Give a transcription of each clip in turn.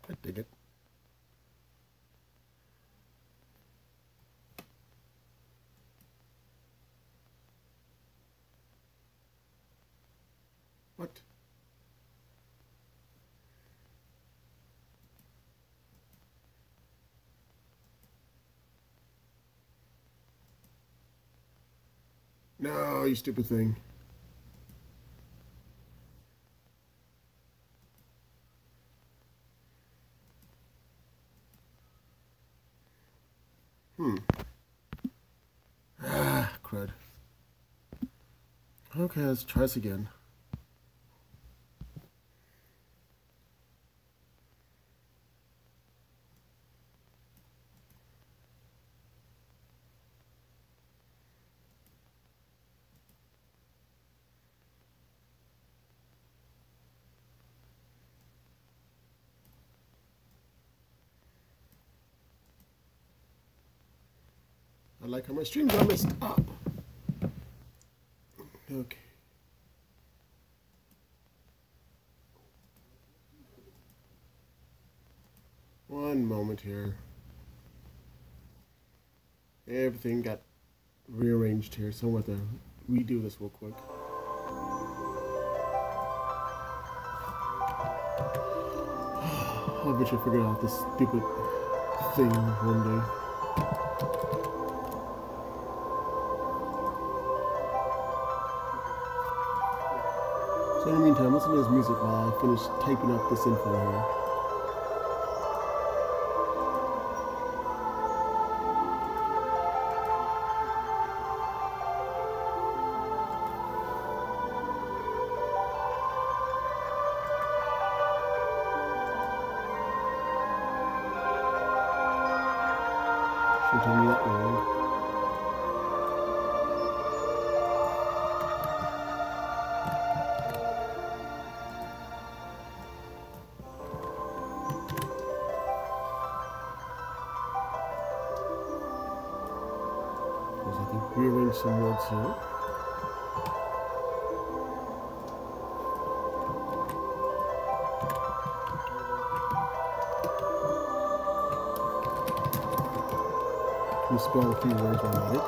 I dig it. What? No, you stupid thing. Ah, crud. Okay, let's try this again. I like how my streams are messed up. Okay. One moment here. Everything got rearranged here, so I'm going to redo this real quick. I wish I figured out this stupid thing one day. So in the meantime, listen to this music while I finish typing up this info here. Shouldn't tell me that wrong. I can rearrange some words here. Can you spell a few words while I'm at it?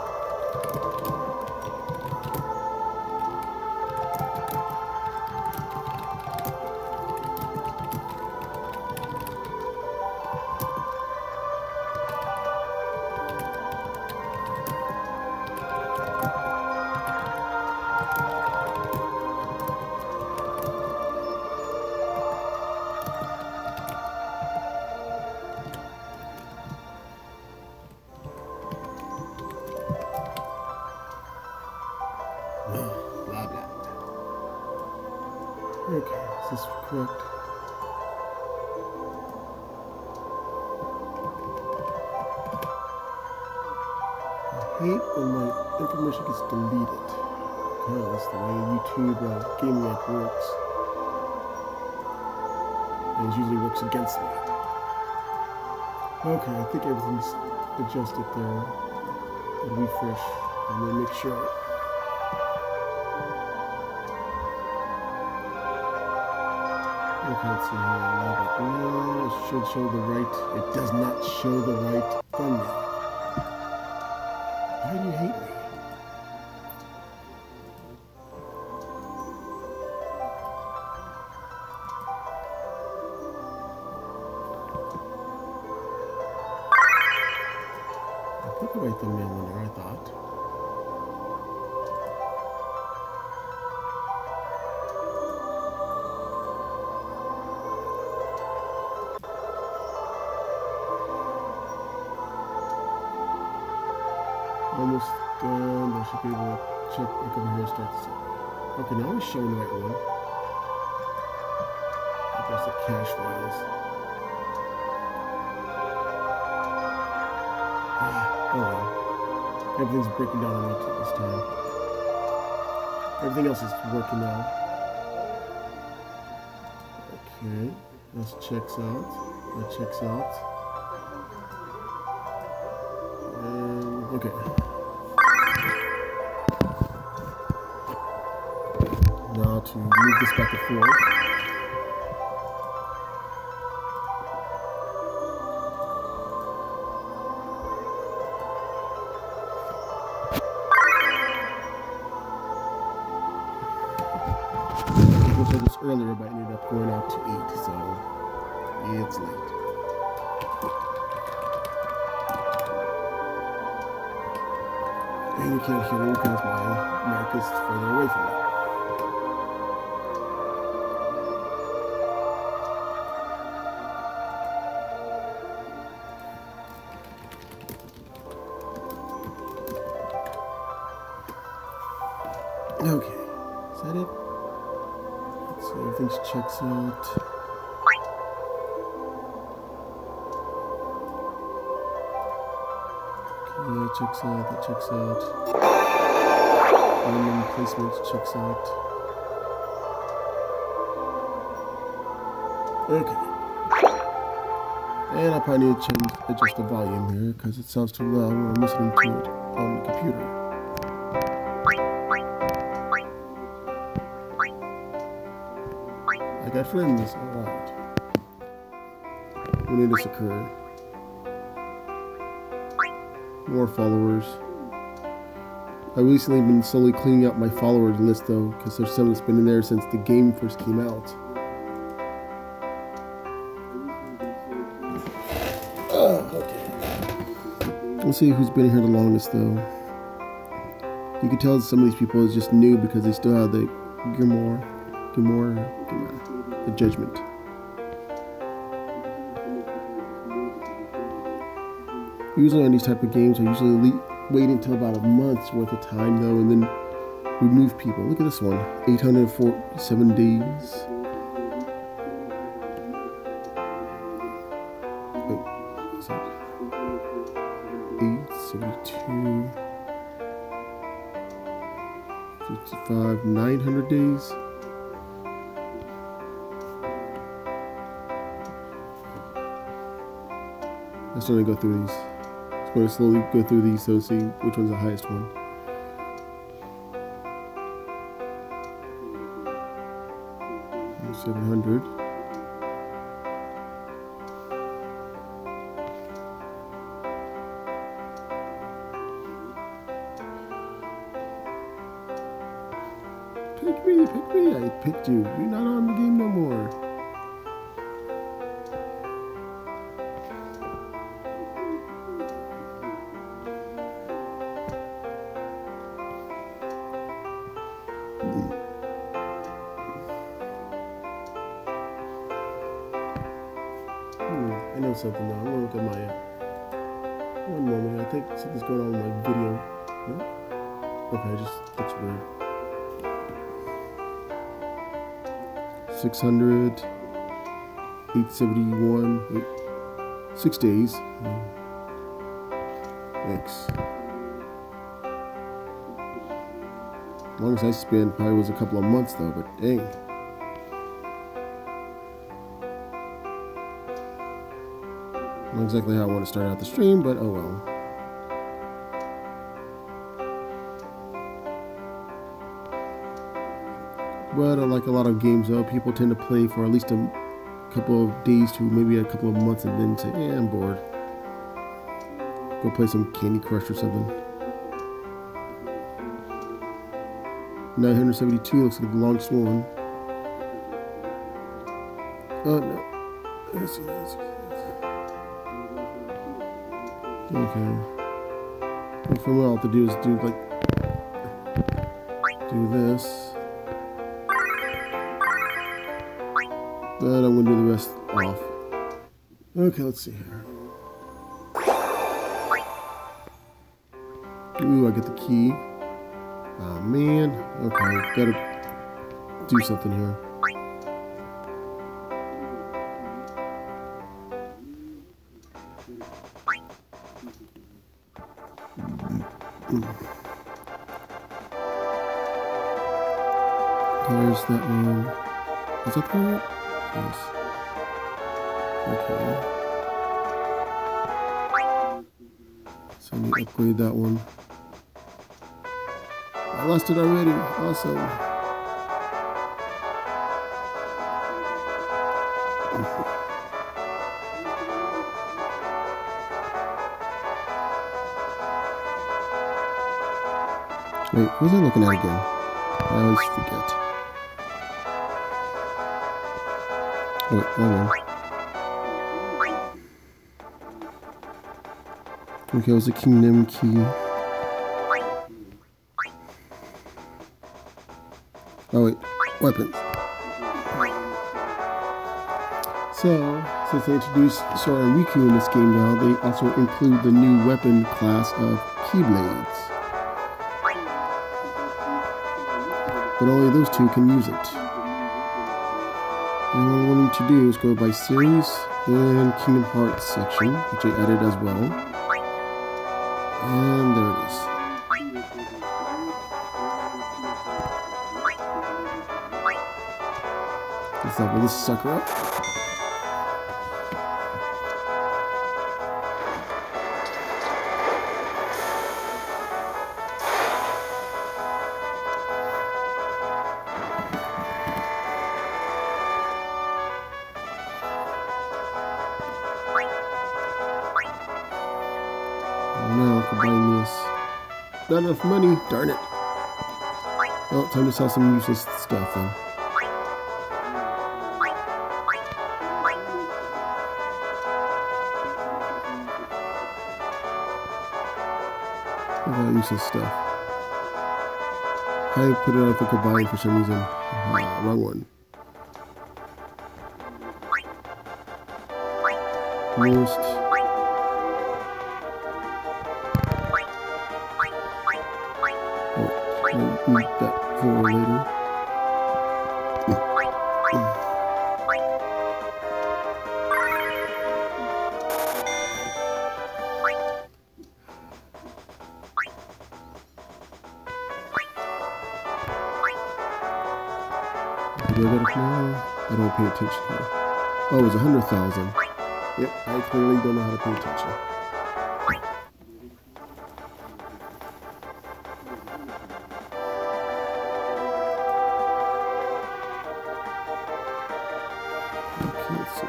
Blah blah. Okay, is this correct? I hate when my information gets deleted. Okay, that's the way YouTube gaming app works. And it usually works against me. Okay, I think everything's adjusted there. I'll refresh and then make sure. Okay, let's see here. No, it should show the right. It does not show the right thumbnail. Why do you hate me? I put the right thumbnail in there, I thought. Almost done. I should be able to check back over here and start this up. Okay, now it's showing the right one. There's the cache files. Oh well. Everything's breaking down on it this time. Everything else is working now. Okay, this checks out. That checks out. Okay. Now to move this back and forth. earlier, but I ended up going out to 8, so it's late. And you can't hear me because my mic is further away from me. Okay, is that it? Let's see, everything checks out. Okay, that checks out, that checks out. Random placements checks out. Okay. And I probably need to adjust the volume here because it sounds too loud when I'm listening to it on the computer. I got friends, alright. When did this occur? More followers. I've recently been slowly cleaning up my followers list though, because there's some that's been in there since the game first came out. Okay. Let's see who's been here the longest though. You can tell some of these people is just new because they still have the the judgment. Usually on these type of games, I usually wait until about a month's worth of time though, and then remove people. Look at this one, 847 days. Wait, is that 872, 55, 900 days. Let's try to go through these. Just going to slowly go through these so see which one's the highest one. And 700. Pick me, pick me. I picked you. You're not on the game no more. I know something though. I'm gonna look at my one moment. I think something's going on with my video. No? Okay, it just looks weird. 600, 871. Wait, 6 days. Thanks. Longest I spent probably was a couple of months though, but dang. Not exactly how I want to start out the stream, but oh well. But like a lot of games though, people tend to play for at least a couple of days to maybe a couple of months and then say, yeah, I'm bored. Go play some Candy Crush or something. 972 looks like the longest one. Oh no. Let's see. Okay. For what I'll have to do is do this. But I'm gonna do the rest off. Okay, let's see here. Ooh, I get the key. Oh man. Okay, gotta do something here. There's that one. Is that the one? Yes. Okay. So let me upgrade that one. I lost it already. Awesome. Wait, what was I looking at again? I always forget. Oh, wait, wrong one. Okay, it was the Kingdom key. Oh wait, weapons. So, since they introduced Sora and Riku in this game now, they also include the new weapon class of Keyblades. But only those two can use it. And what I'm wanting to do is go by series and Kingdom Hearts section, which I added as well. And there it is. Let's level this sucker up. Now combine this. Not enough money, darn it. Well, time to sell some useless stuff then. What about useless stuff? I put it on for combine for some reason. Wrong one. Most. I'll need that for later. Do I get it now? I don't pay attention here. Oh, it was 100,000. Yep, I clearly don't know how to pay attention. Okay, let's see.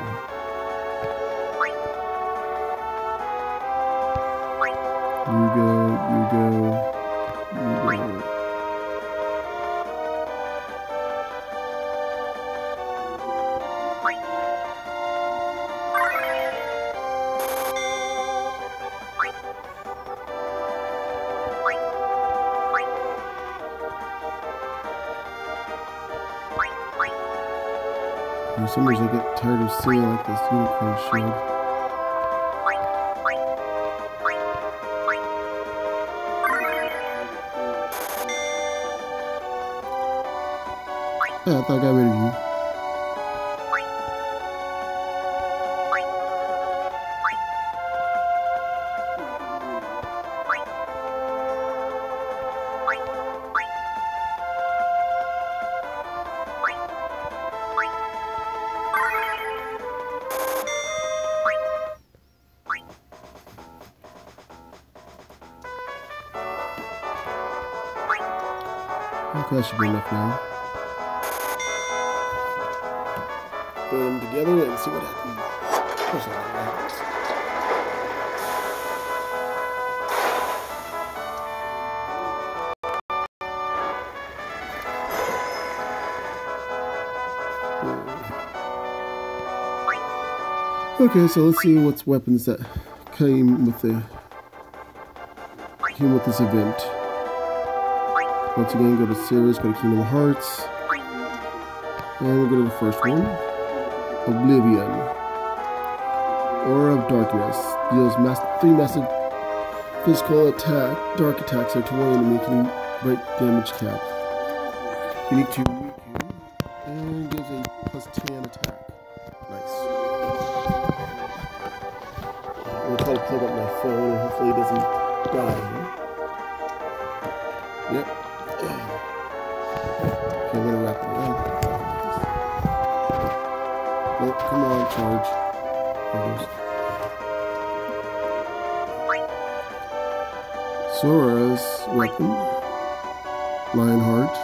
You go. For some reason I get tired of seeing like this unicorn shield. Yeah, I thought I got rid of you. Okay, that should be enough now. Put them together and see what happens. Of course I know what happens. Okay, so let's see what's weapons that came with this event. Once again, go to series, go to Kingdom Hearts, and we'll go to the first one, Oblivion. Aura of Darkness deals 3 massive physical dark attacks to one enemy, making break damage cap. Unique to Riku, and gives a +10 attack. Nice. I'm gonna try to plug up my phone and hopefully it doesn't die. Yep. Okay, I'm gonna wrap it up. Nope, come on, charge. Sora's weapon, Lionheart,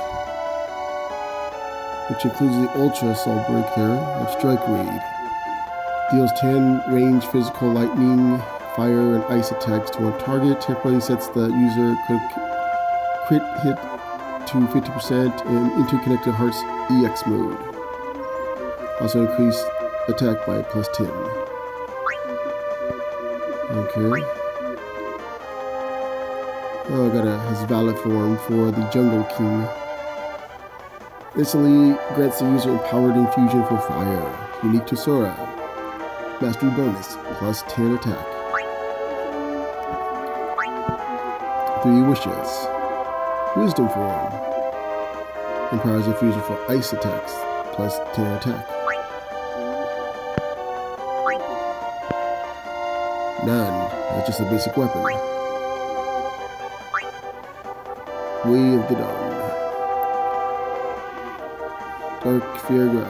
which includes the Ultra Assault Break there of Strike Raid. Deals 10 range physical lightning, fire, and ice attacks to one target. Temporarily sets the user crit hit to 50% in Interconnected Hearts EX mode. Also increase attack by +10. Okay. Oh, got his valid form for the Jungle King. Instantly grants the user empowered infusion for fire. Unique to Sora. Mastery bonus, +10 attack. 3 wishes. Wisdom form. Empowers infusion for ice attacks, +10 attack. None. That's just a basic weapon. Way of the Dawn. Dark Fury.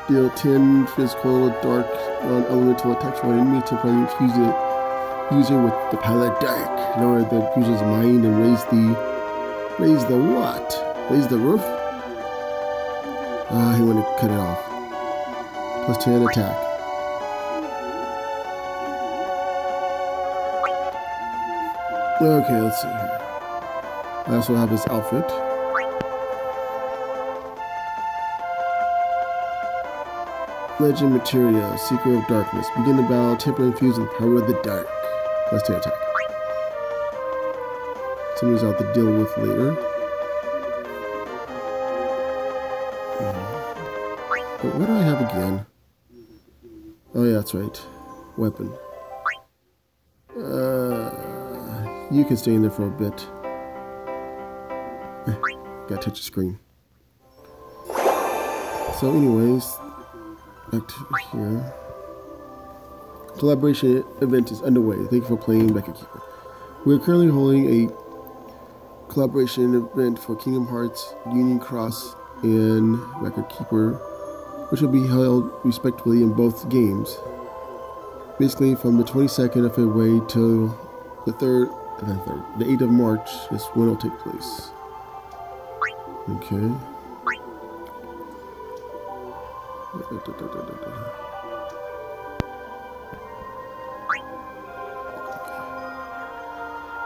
Deal 10 physical dark non-elemental attacks on enemy, temporarily infuse the user with the palette dark. Lower the user's mind and raise the what? Raise the roof? He wanted to cut it off. +10 attack. Okay, let's see here. I also have his outfit. Legend material, Seeker of Darkness. Begin the battle, temporarily infused with the power of the dark. +10 attack. Somebody's out to deal with later. But what do I have again? Oh yeah, that's right. Weapon. You can stay in there for a bit. Gotta touch the screen. So anyways, back to here. Collaboration event is underway. Thank you for playing Record Keeper. We are currently holding a collaboration event for Kingdom Hearts, Union Cross, and Record Keeper, which will be held respectively in both games. Basically, from the 22nd of February till the 8th of March is when it'll take place. Okay.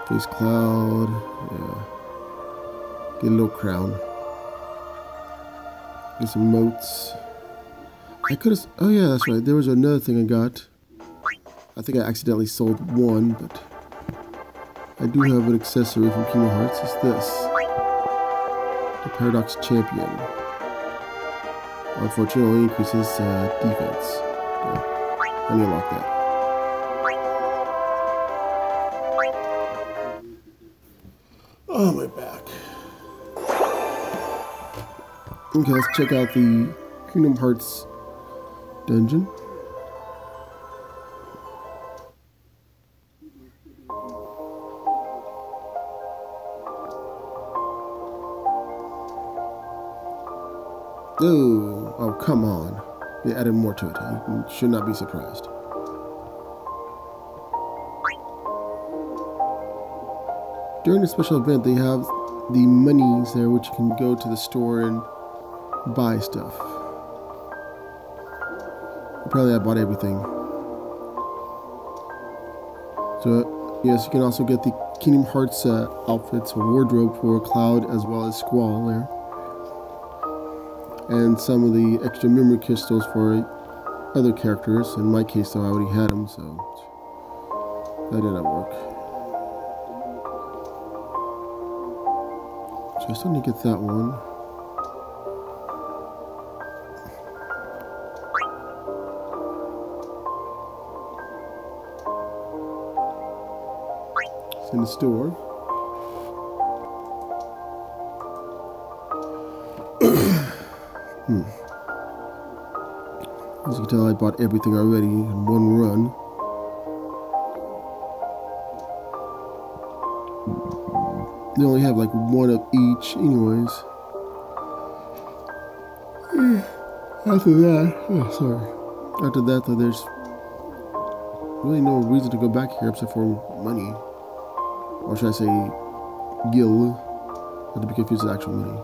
Face Cloud, yeah. Get a little crown. Get some motes. I could have. Oh yeah, that's right. There was another thing I got. I think I accidentally sold one, but I do have an accessory from Kingdom Hearts. It's this, the Paradox Champion. Unfortunately, increases defense. Yeah. I need to unlock that. Oh, my back. Okay, let's check out the Kingdom Hearts dungeon. Oh, come on. They added more to it. You should not be surprised. During the special event, they have the monies there, which you can go to the store and buy stuff. Apparently I bought everything. So, yes, you can also get the Kingdom Hearts outfits or wardrobe for Cloud as well as Squall there. And some of the extra memory crystals for other characters. In my case, though, I already had them, so that did not work. So I still need to get that one. It's in the store. As you can tell, I bought everything already in one run. They only have like one of each anyways. After that, after that though, there's really no reason to go back here except for money. Or should I say gil, not to be confused with actual money.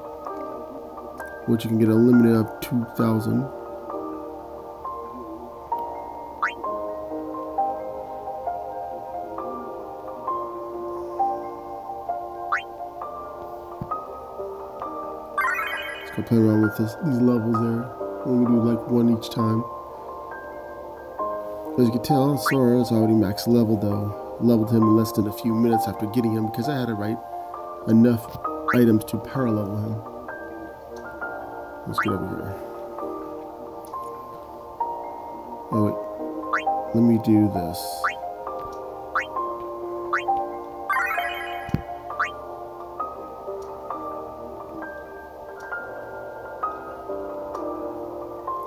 Which you can get a limit of 2,000. Let's go play around with these levels there. We're gonna do like one each time. As you can tell, Sora is already max level though. Leveled him in less than a few minutes after getting him because I had to write enough items to power level him. Let's get over here. Oh wait, let me do this.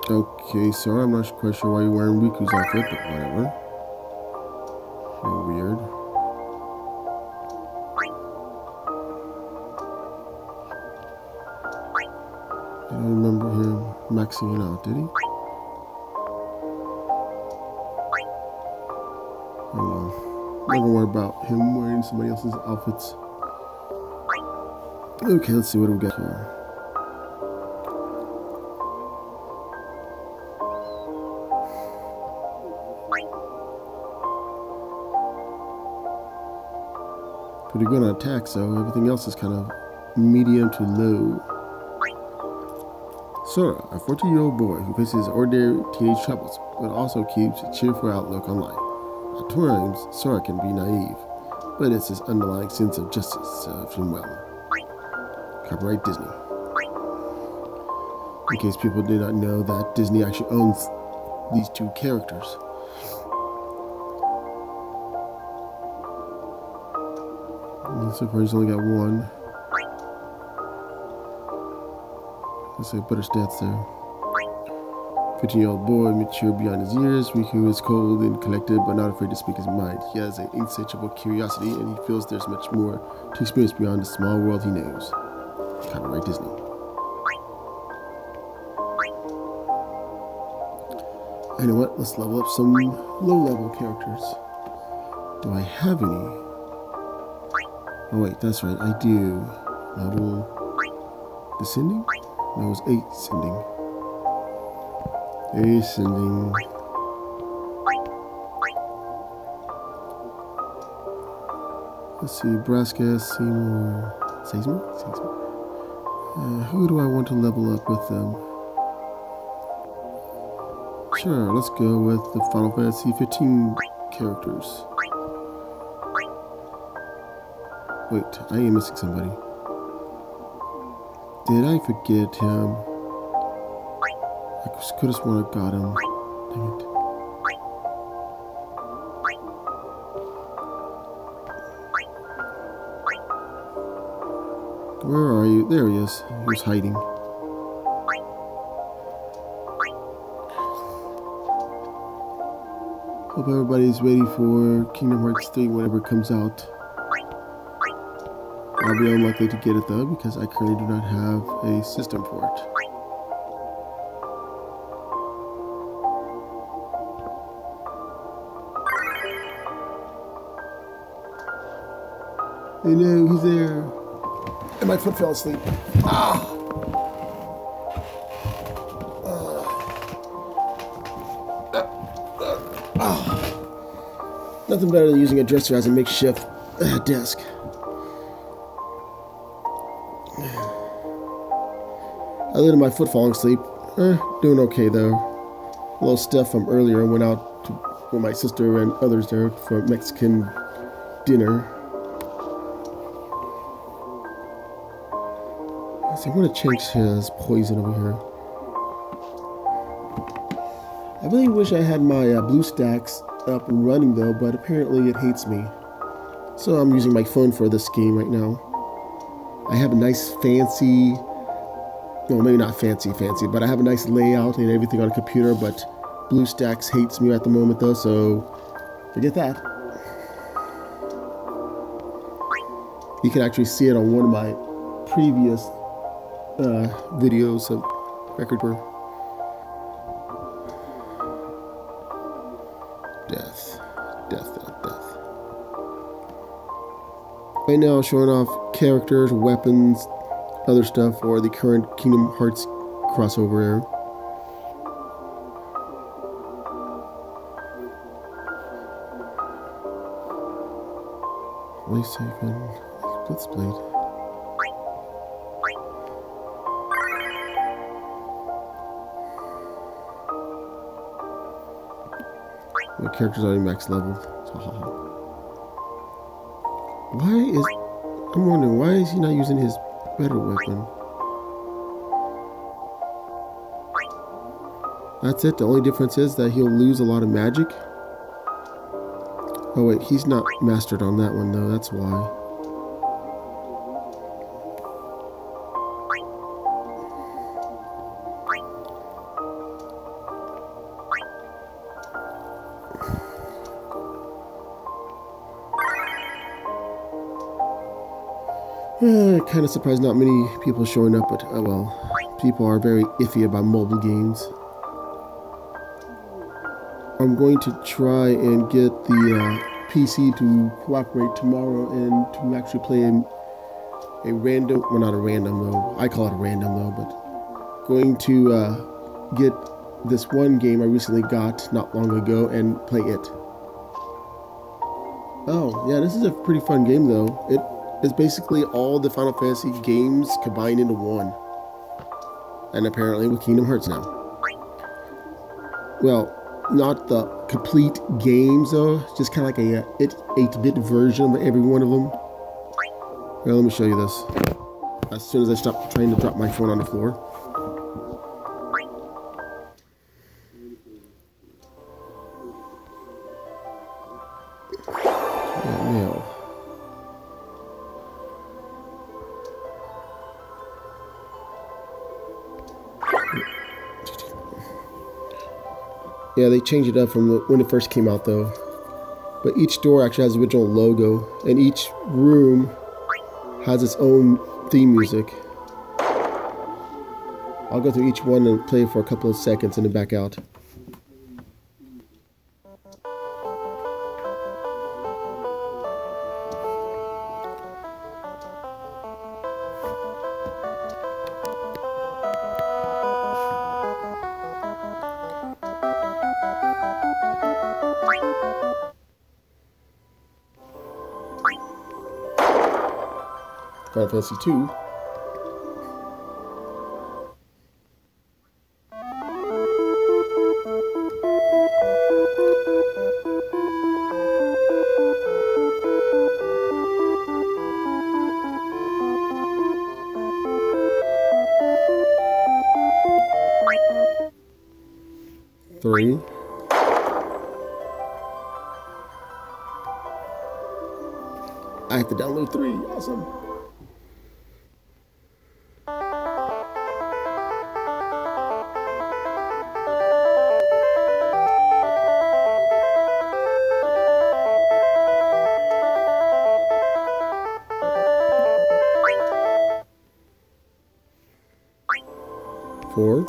Okay, Sora, I'm not quite sure why you're wearing Riku's outfit, but whatever. So weird. I don't remember him maxing it out, did he? Oh well. I'm not gonna worry about him wearing somebody else's outfits. Okay, let's see what we got here. Pretty good on attack, so everything else is kind of medium to low. Sora, a 14-year-old boy who faces ordinary teenage troubles, but also keeps a cheerful outlook on life. At times, Sora can be naive, but it's his underlying sense of justice serves him well. Copyright Disney. In case people do not know that Disney actually owns these two characters. So far he's only got one. Let's say better stats there. 15-year-old boy, mature beyond his years. Riku is cold and collected, but not afraid to speak his mind. He has an insatiable curiosity, and he feels there's much more to experience beyond the small world he knows. Copyright Disney. You know what? Let's level up some low-level characters. Do I have any? Oh wait, that's right, I do. Level descending? No, it was ascending. Ascending. Let's see, Braska, Seymour. Who do I want to level up with them? Sure, let's go with the Final Fantasy 15 characters. Wait, I am missing somebody. Did I forget him? I could have sworn I got him. Dang it. Where are you? There he is. He was hiding. Hope everybody's ready for Kingdom Hearts 3 whenever it comes out. I'll be unlikely to get it though because I currently do not have a system for it. I know, he's there. And my foot fell asleep. Ah! Nothing better than using a dresser as a makeshift desk. Other than my foot falling asleep, doing okay though. A little stuff from earlier. Went out with my sister and others there for Mexican dinner. So I'm going to change his poison over here. I really wish I had my BlueStacks up and running though, but apparently it hates me. So I'm using my phone for this game right now. I have a nice fancy, well maybe not fancy, but I have a nice layout and everything on a computer, but BlueStacks hates me at the moment though, so forget that. You can actually see it on one of my previous videos of record for death. Right now showing off characters, weapons, other stuff for the current Kingdom Hearts crossover era. Wait a second. Blitzblade. My character's already max leveled. I'm wondering, why is he not using his better weapon? That's it. The only difference is that he'll lose a lot of magic. Oh wait, he's not mastered on that one though. That's why. Kind of surprised not many people showing up, but oh well. People are very iffy about mobile games. I'm going to try and get the PC to cooperate tomorrow and to actually play a random, well not a random though, I call it a random though, but going to get this one game I recently got not long ago and play it. Oh yeah, this is a pretty fun game though. It is basically all the Final Fantasy games combined into one. And apparently with Kingdom Hearts now. Well, not the complete games though, just kind of like a 8-bit version of every one of them. Well, let me show you this. As soon as I stop trying to drop my phone on the floor. Now. Yeah, they changed it up from when it first came out though. But each door actually has the original logo, and each room has its own theme music. I'll go through each one and play for a couple of seconds and then back out. Final Fantasy 2. Three. I have to download 3. Awesome. 4.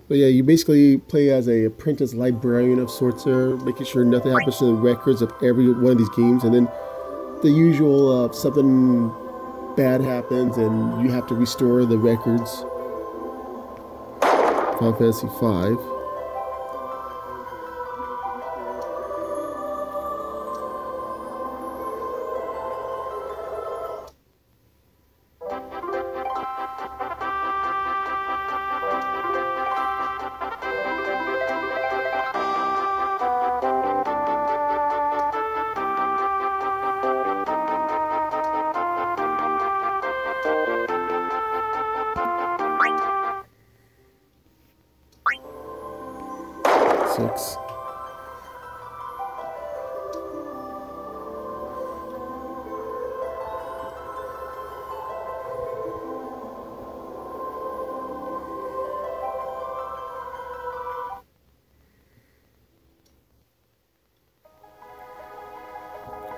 But yeah, you basically play as a apprentice librarian of sorts there, making sure nothing happens to the records of every one of these games, and then the usual something bad happens and you have to restore the records. Final Fantasy 5. Six.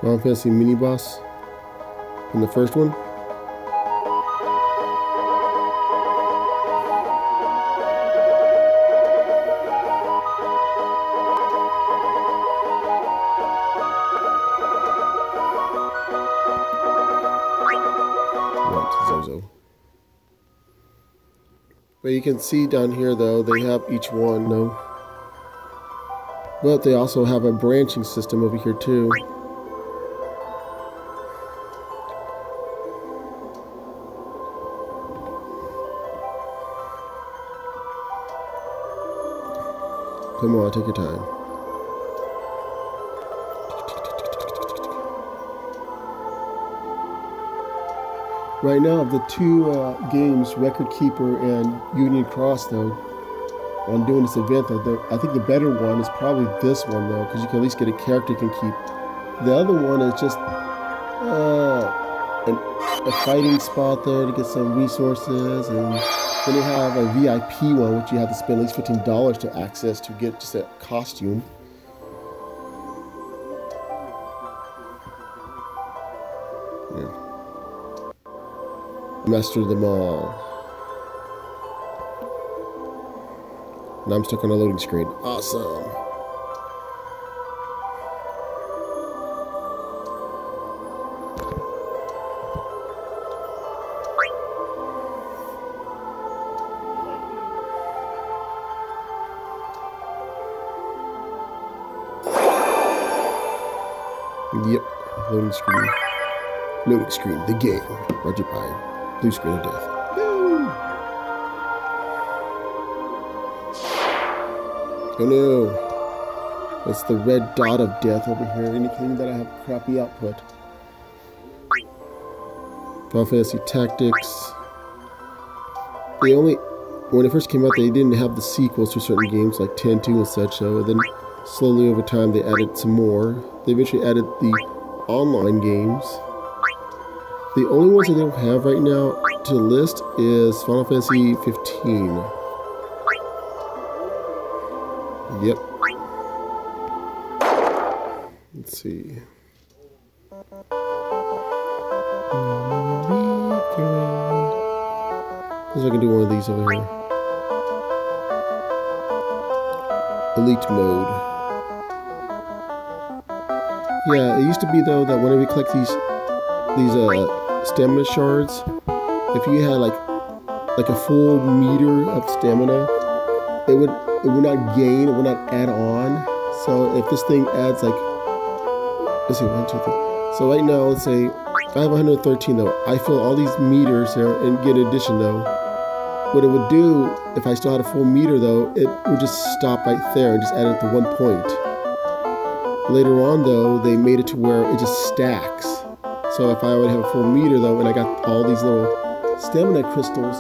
Final Fantasy mini boss in the first one. But you can see down here, though, they have each one, though. But they also have a branching system over here, too. Come on, take your time. Right now, of the two games, Record Keeper and Union Cross, though, on doing this event, though, I think the better one is probably this one, though, because you can at least get a character you can keep. The other one is just a fighting spot there to get some resources, and then you have a VIP one, which you have to spend at least $15 to access to get just a costume. Yeah. Master them all. Now I'm stuck on a loading screen. Awesome. Yep, loading screen. Loading screen, the game. Roger by blue screen of death. Woo! Oh no! That's the red dot of death over here, indicating that I have crappy output. Final Fantasy Tactics. When it first came out, they didn't have the sequels to certain games like 10-2 and such, so then slowly over time they added some more. They eventually added the online games. The only ones they don't have right now to the list is Final Fantasy 15. Yep. Let's see. Let's see if I can do one of these over here. Elite mode. Yeah, it used to be though that whenever you collect these stamina shards, if you had like a full meter of stamina, it would not gain, it would not add on. So if this thing adds like, let's see, 1, 2, 3. So right now, let's say I have 113 though. I fill all these meters there and get an addition though. What it would do, if I still had a full meter though, it would just stop right there and just add it to 1 point. Later on though, they made it to where it just stacks. So if I would have a full meter though, and I got all these little stamina crystals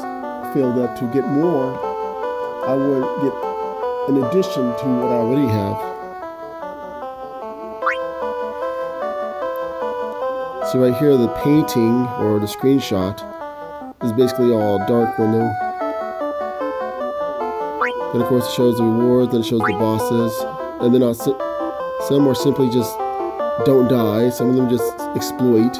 filled up to get more, I would get an addition to what I already have. So right here, the painting or the screenshot is basically all dark window. Then of course it shows the rewards, then it shows the bosses, and then some are simply just don't die, some of them just exploit.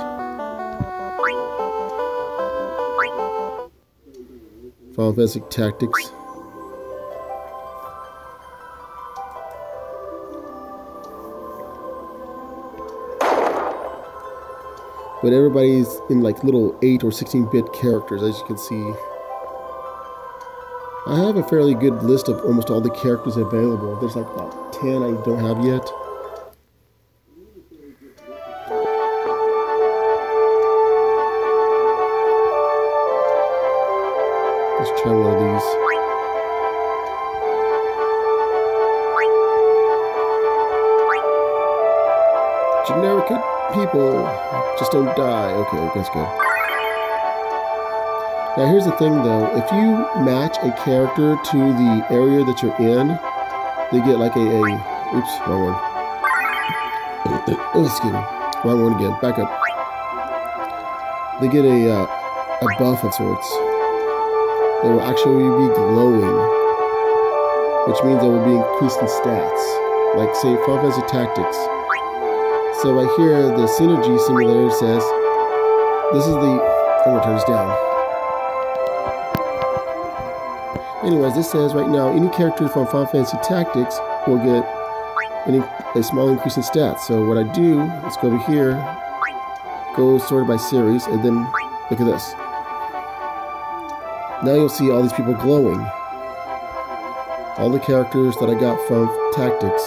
Final Fantasy Tactics. But everybody's in like little 8 or 16-bit characters, as you can see. I have a fairly good list of almost all the characters available. There's like about 10 I don't have yet. Let's try one of these. Generic people just don't die. Okay, that's good. Now here's the thing though, if you match a character to the area that you're in, they get like oops, wrong one. Oh, excuse me, wrong one again, back up. They get a buff of sorts. They will actually be glowing, which means they will be increased in stats, like say Final Fantasy Tactics. So right here, the Synergy Simulator says, this is the, I'm gonna turn this down. Anyways, this says right now, any character from Final Fantasy Tactics will get a small increase in stats. So what I do, let's go over here, go sorted by series, and then look at this. Now you'll see all these people glowing. All the characters that I got from Tactics.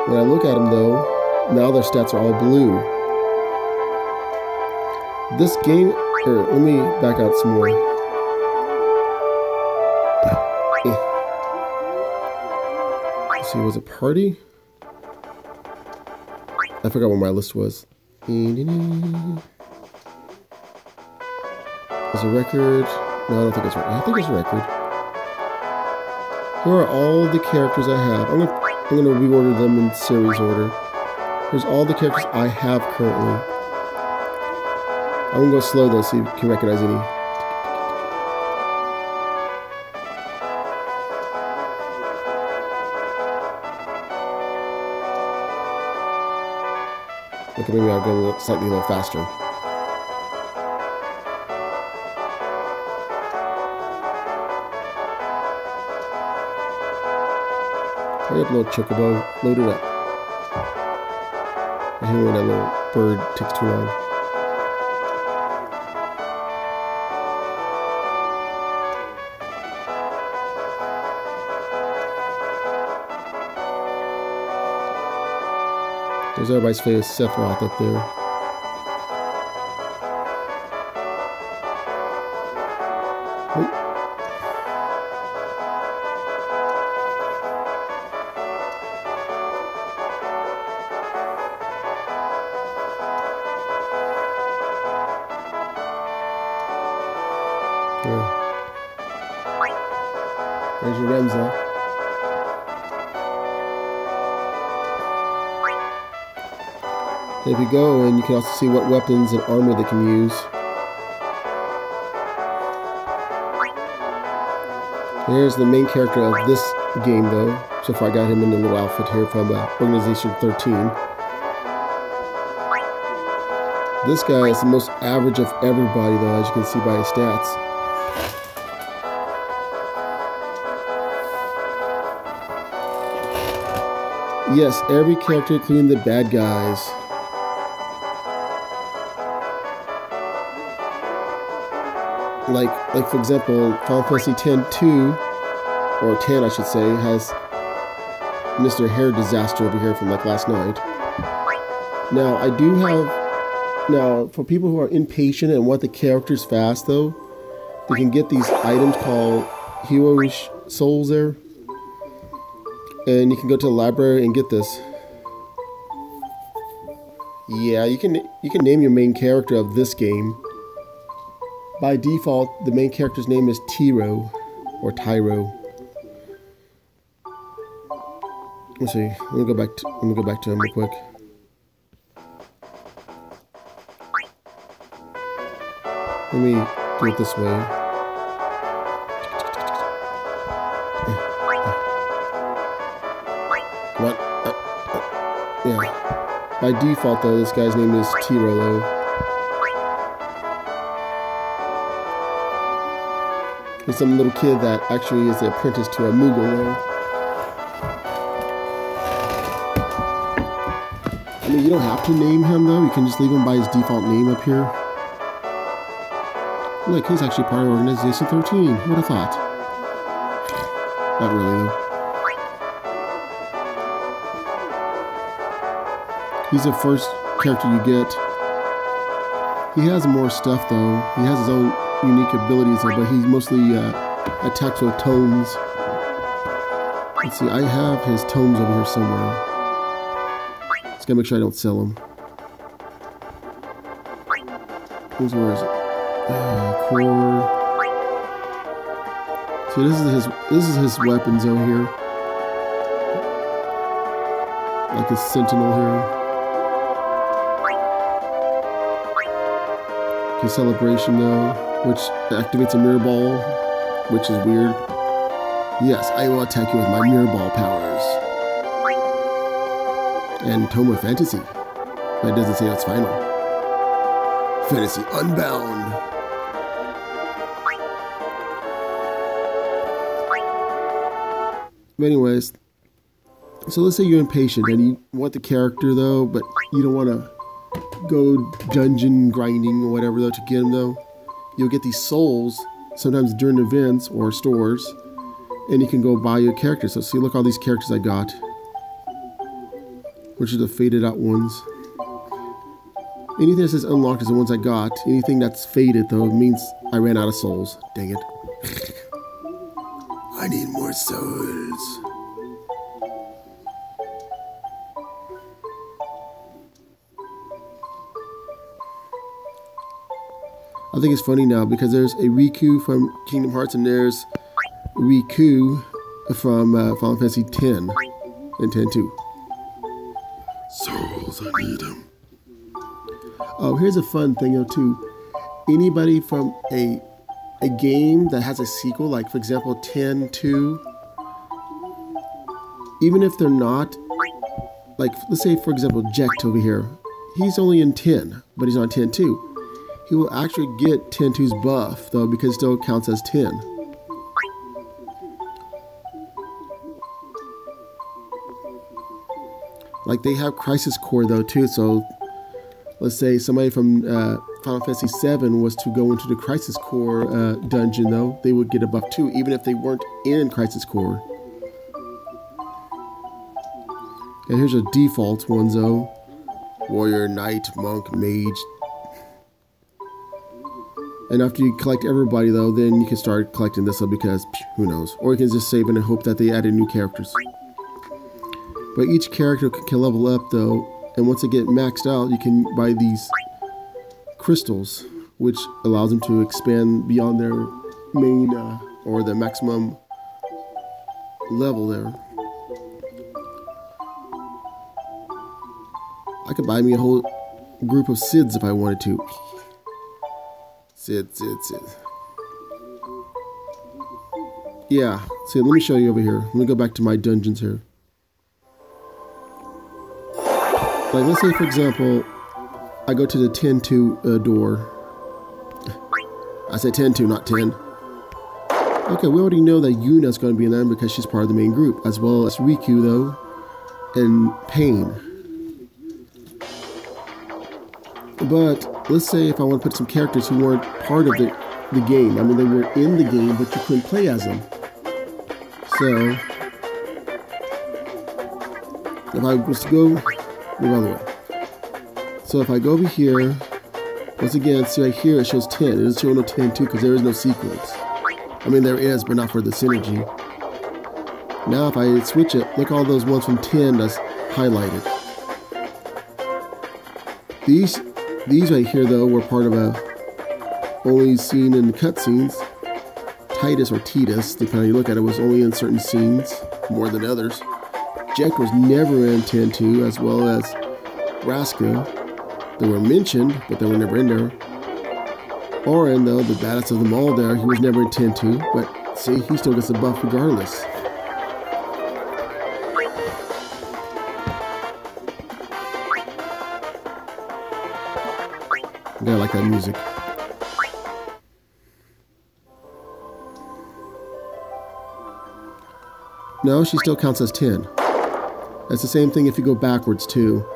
When I look at them though, now their stats are all blue. This game, let me back out some more. Let's see, was it party? I forgot what my list was. Is a record? No, I don't think it's record. I think it's a record. Here are all the characters I have. I'm gonna reorder them in series order. Here's all the characters I have currently. I'm gonna go slow though, so you can recognize any. Okay, maybe I'll go slightly a little faster. Hurry up, little chocobo. Load it up. I hate when that little bird takes too long. There's everybody's favorite Sephiroth up there. Oh. There's your Remza. There we go, and you can also see what weapons and armor they can use. Here's the main character of this game, though. So far, I got him in the little outfit here from Organization 13. This guy is the most average of everybody, though, as you can see by his stats. Yes, every character, including the bad guys. Like for example, Final Fantasy X-2, or 10 I should say, has Mr. Hair Disaster over here from like last night. Now, I do have, for people who are impatient and want the characters fast though, they can get these items called Hero Souls there. And you can go to the library and get this. Yeah, you can name your main character of this game. By default, the main character's name is Tyro, or Tyro. Let's see. Let me go back to him real quick. Let me do it this way. What? Yeah. By default, though, this guy's name is Tyro, though. He's some little kid that actually is the apprentice to a Moogle, though. I mean, you don't have to name him, though. You can just leave him by his default name up here. Look, he's actually part of Organization 13. Who would have thought? Not really, though. He's the first character you get. He has more stuff, though. He has his own unique abilities, though, but he mostly attacks with tomes. Let's see, I have his tomes over here somewhere. Just gotta make sure I don't sell them. Where is it? Core. So this is his weapons over here. Like a sentinel here. Okay, celebration though, which activates a mirror ball, which is weird. Yes, I will attack you with my mirror ball powers. And Tome of Fantasy. But it doesn't say that's final. Fantasy Unbound. But anyways, so let's say you're impatient and you want the character though, but you don't want to go dungeon grinding or whatever though to get him though. you'll get these souls sometimes during events or stores, and you can go buy your characters. So see, look, all these characters I got, which are the faded out ones. Anything that says unlocked is the ones I got. Anything that's faded, though, means I ran out of souls. Dang it. I need more souls. I think it's funny now because there's a Riku from Kingdom Hearts and there's Riku from Final Fantasy X and X-2. Souls, I need them. Oh, here's a fun thing though too. Anybody from a game that has a sequel, like for example X-2, even if they're not, like let's say for example Jecht over here, he's only in 10, but he's on X-2. He will actually get X-2's buff though because it still counts as 10. Like they have Crisis Core though too, so let's say somebody from Final Fantasy VII was to go into the Crisis Core dungeon though, they would get a buff too, even if they weren't in Crisis Core. And here's a default one though. Warrior, Knight, Monk, Mage. And after you collect everybody though, then you can start collecting this up because who knows. Or you can just save it and hope that they added new characters. But each character can level up though, and once they get maxed out, you can buy these crystals, which allows them to expand beyond their main or the maximum level there. I could buy me a whole group of Sids if I wanted to. Sid. Yeah, see, let me show you over here. Let me go back to my dungeons here. Like, let's say, for example, I go to the X-2 door. I said X-2, not 10. Okay, we already know that Yuna's going to be in there because she's part of the main group, as well as Riku, though, and Pain. But let's say if I want to put some characters who weren't part of the game. I mean, they were in the game, but you couldn't play as them. So, if I was to go, move out of the way. So if I go over here, once again, see right here, it shows 10. It doesn't show no 10 too, because there is no sequence. I mean, there is, but not for the synergy. Now, if I switch it, look at all those ones from 10 that's highlighted. These right here, though, were part of a only seen in the cutscenes. Titus or Titus, depending on how you look at it, was only in certain scenes more than others. Jecht was never in X-2, as well as Raska. They were mentioned, but they were never in there. Orin, though, the baddest of them all there, he was never in X-2, but see, he still gets a buff regardless. I like that music. No, she still counts as 10. That's the same thing if you go backwards too.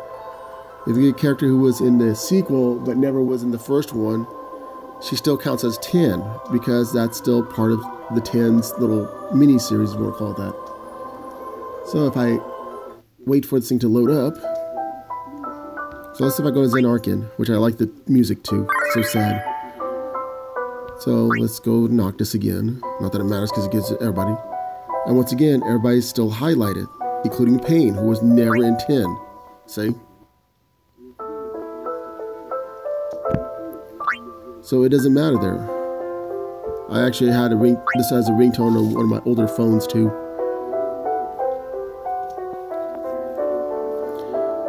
If you get a character who was in the sequel but never was in the first one, she still counts as 10 because that's still part of the 10's little mini-series, if you want to call it that. So if I wait for this thing to load up, so let's see if I go to Zenarkin, which I like the music too. It's so sad. So let's go Noctis again. Not that it matters because it gives it everybody. And once again, everybody's still highlighted, including Pain, who was never in 10. See? So it doesn't matter there. I actually had this as a ringtone on one of my older phones too.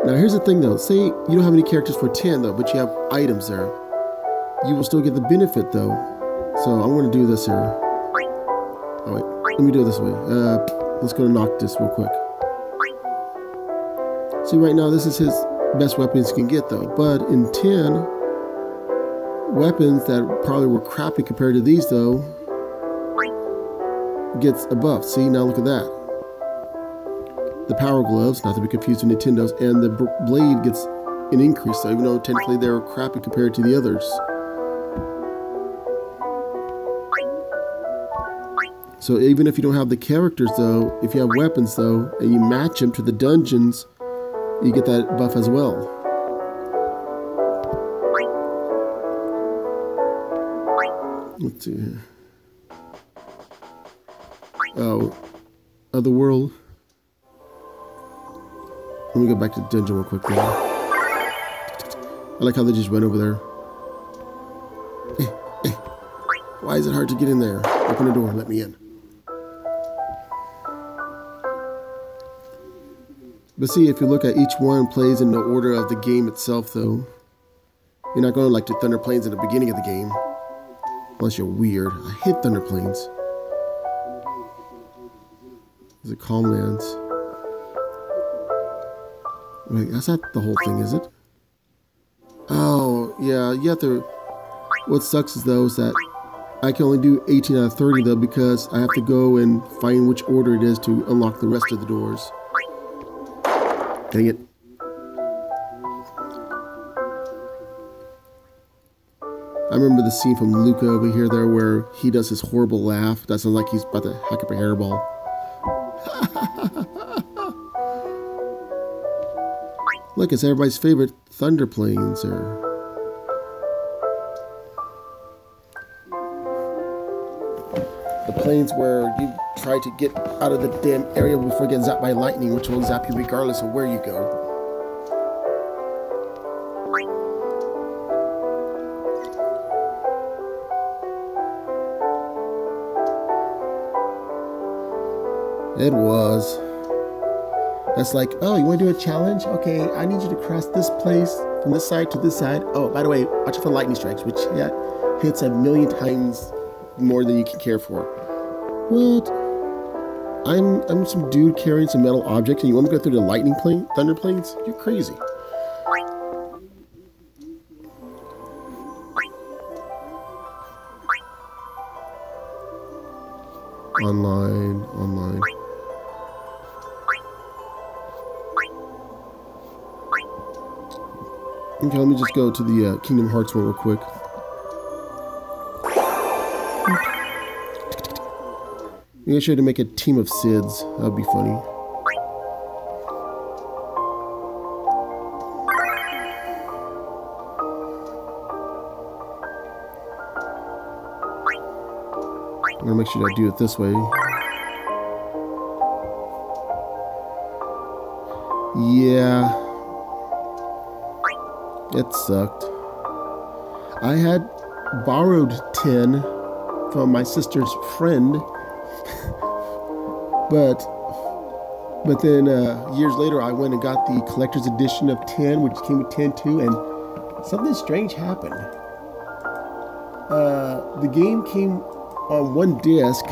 Now here's the thing though, say you don't have any characters for 10 though, but you have items there. You will still get the benefit though. So I'm going to do this here. Oh wait, let me do it this way. Let's go to Noctis real quick. See right now this is his best weapons you can get though. But in 10, weapons that probably were crappy compared to these though, gets a buff. See, now look at that. The Power Gloves, not to be confused with Nintendo's, and the Blade gets an increase, so even though technically they're crappy compared to the others. So even if you don't have the characters though, if you have weapons though, and you match them to the dungeons, you get that buff as well. Let's see here. Oh, other world. Let me go back to the dungeon real quick now. I like how they just went over there. Why is it hard to get in there? Open the door and let me in. But see, if you look at each one, plays in the order of the game itself, though. You're not going like to Thunder Plains in the beginning of the game. Unless you're weird. I hate Thunder Plains. Is it Calm Lands? Wait, that's not the whole thing, is it? Oh, yeah, you have to... What sucks is, though, is that I can only do 18 out of 30, though, because I have to go and find which order it is to unlock the rest of the doors. Dang it. I remember the scene from Luca over here there where he does his horrible laugh. That sounds like he's about to hack up a hairball. Look, it's everybody's favorite Thunder Plains there. The plains where you try to get out of the damn area before you get zapped by lightning, which will zap you regardless of where you go. It was. That's like, oh, you want to do a challenge? Okay, I need you to cross this place from this side to this side. Oh, by the way, watch out for lightning strikes, which hits 1,000,000 times more than you can care for. What? I'm some dude carrying some metal objects, and you want me to go through the thunder plains? You're crazy. Online. Okay, let me just go to the Kingdom Hearts one real quick. Make sure to make a team of Sids. That'd be funny. I'm gonna make sure I do it this way. Yeah. It sucked. I had borrowed 10 from my sister's friend, but then years later I went and got the collector's edition of 10, which came with 10 too, and something strange happened. The game came on one disc,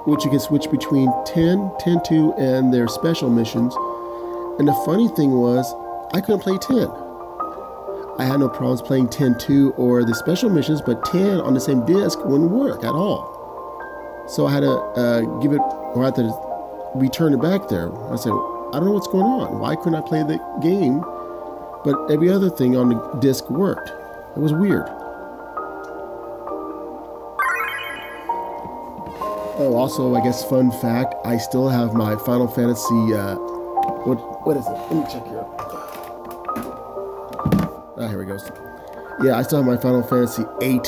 which you can switch between 10, 10-2, and their special missions. And the funny thing was, I couldn't play 10. I had no problems playing 10-2 or the special missions, but 10 on the same disc wouldn't work at all. So I had to give it, or I had to return it back there. I said, I don't know what's going on. Why couldn't I play the game, but every other thing on the disc worked? It was weird. Oh, also, I guess fun fact, I still have my Final Fantasy, what is it? Let me check here. Ah, here it goes. Yeah, I still have my Final Fantasy 8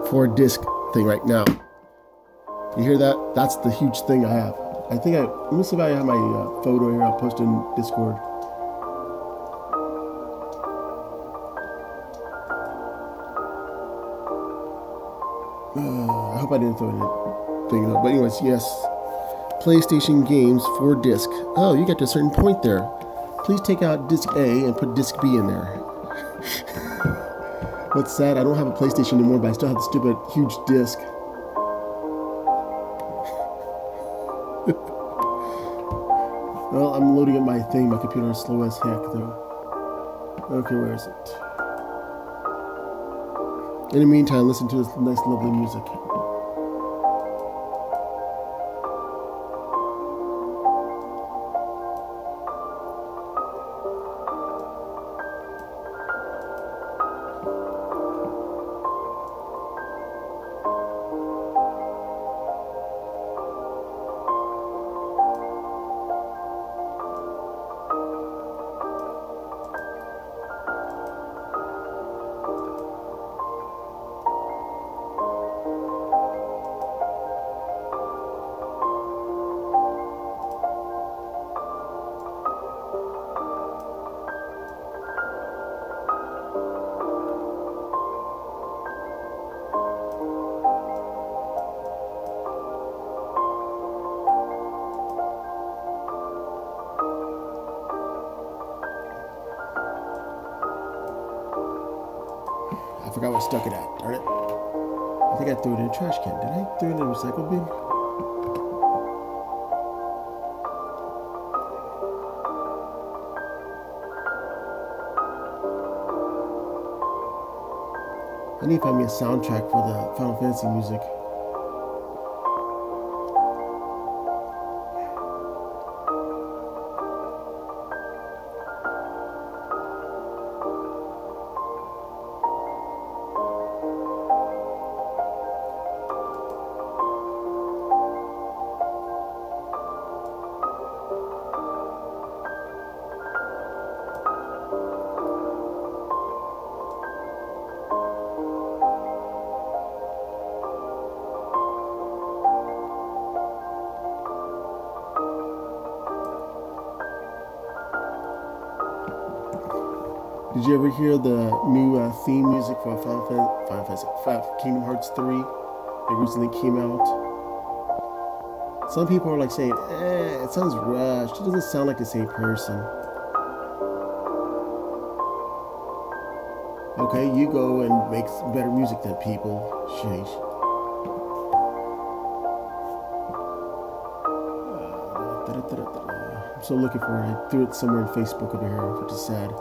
4-disc thing right now. You hear that? That's the huge thing I have. Let me see if I have my photo here. I'll post in Discord. I hope I didn't throw anything up. But anyways, yes. PlayStation games 4-disc. Oh, you got to a certain point there. Please take out disc A and put disc B in there. What's sad, I don't have a PlayStation anymore, but I still have the stupid huge disc. Well, I'm loading up my thing. My computer is slow as heck, though. Okay, where is it? In the meantime, listen to this nice, lovely music. forgot where I stuck it at. Darn it. I think I threw it in a trash can. Did I throw it in a recycle bin? I need to find me a soundtrack for the Final Fantasy music. Did you ever hear the new theme music for Final Fantasy Kingdom Hearts 3? It recently came out. Some people are like saying, it sounds rushed. It doesn't sound like the same person. Okay, you go and make better music than people. Sheesh. I'm so looking for it. I threw it somewhere on Facebook over here, which is sad.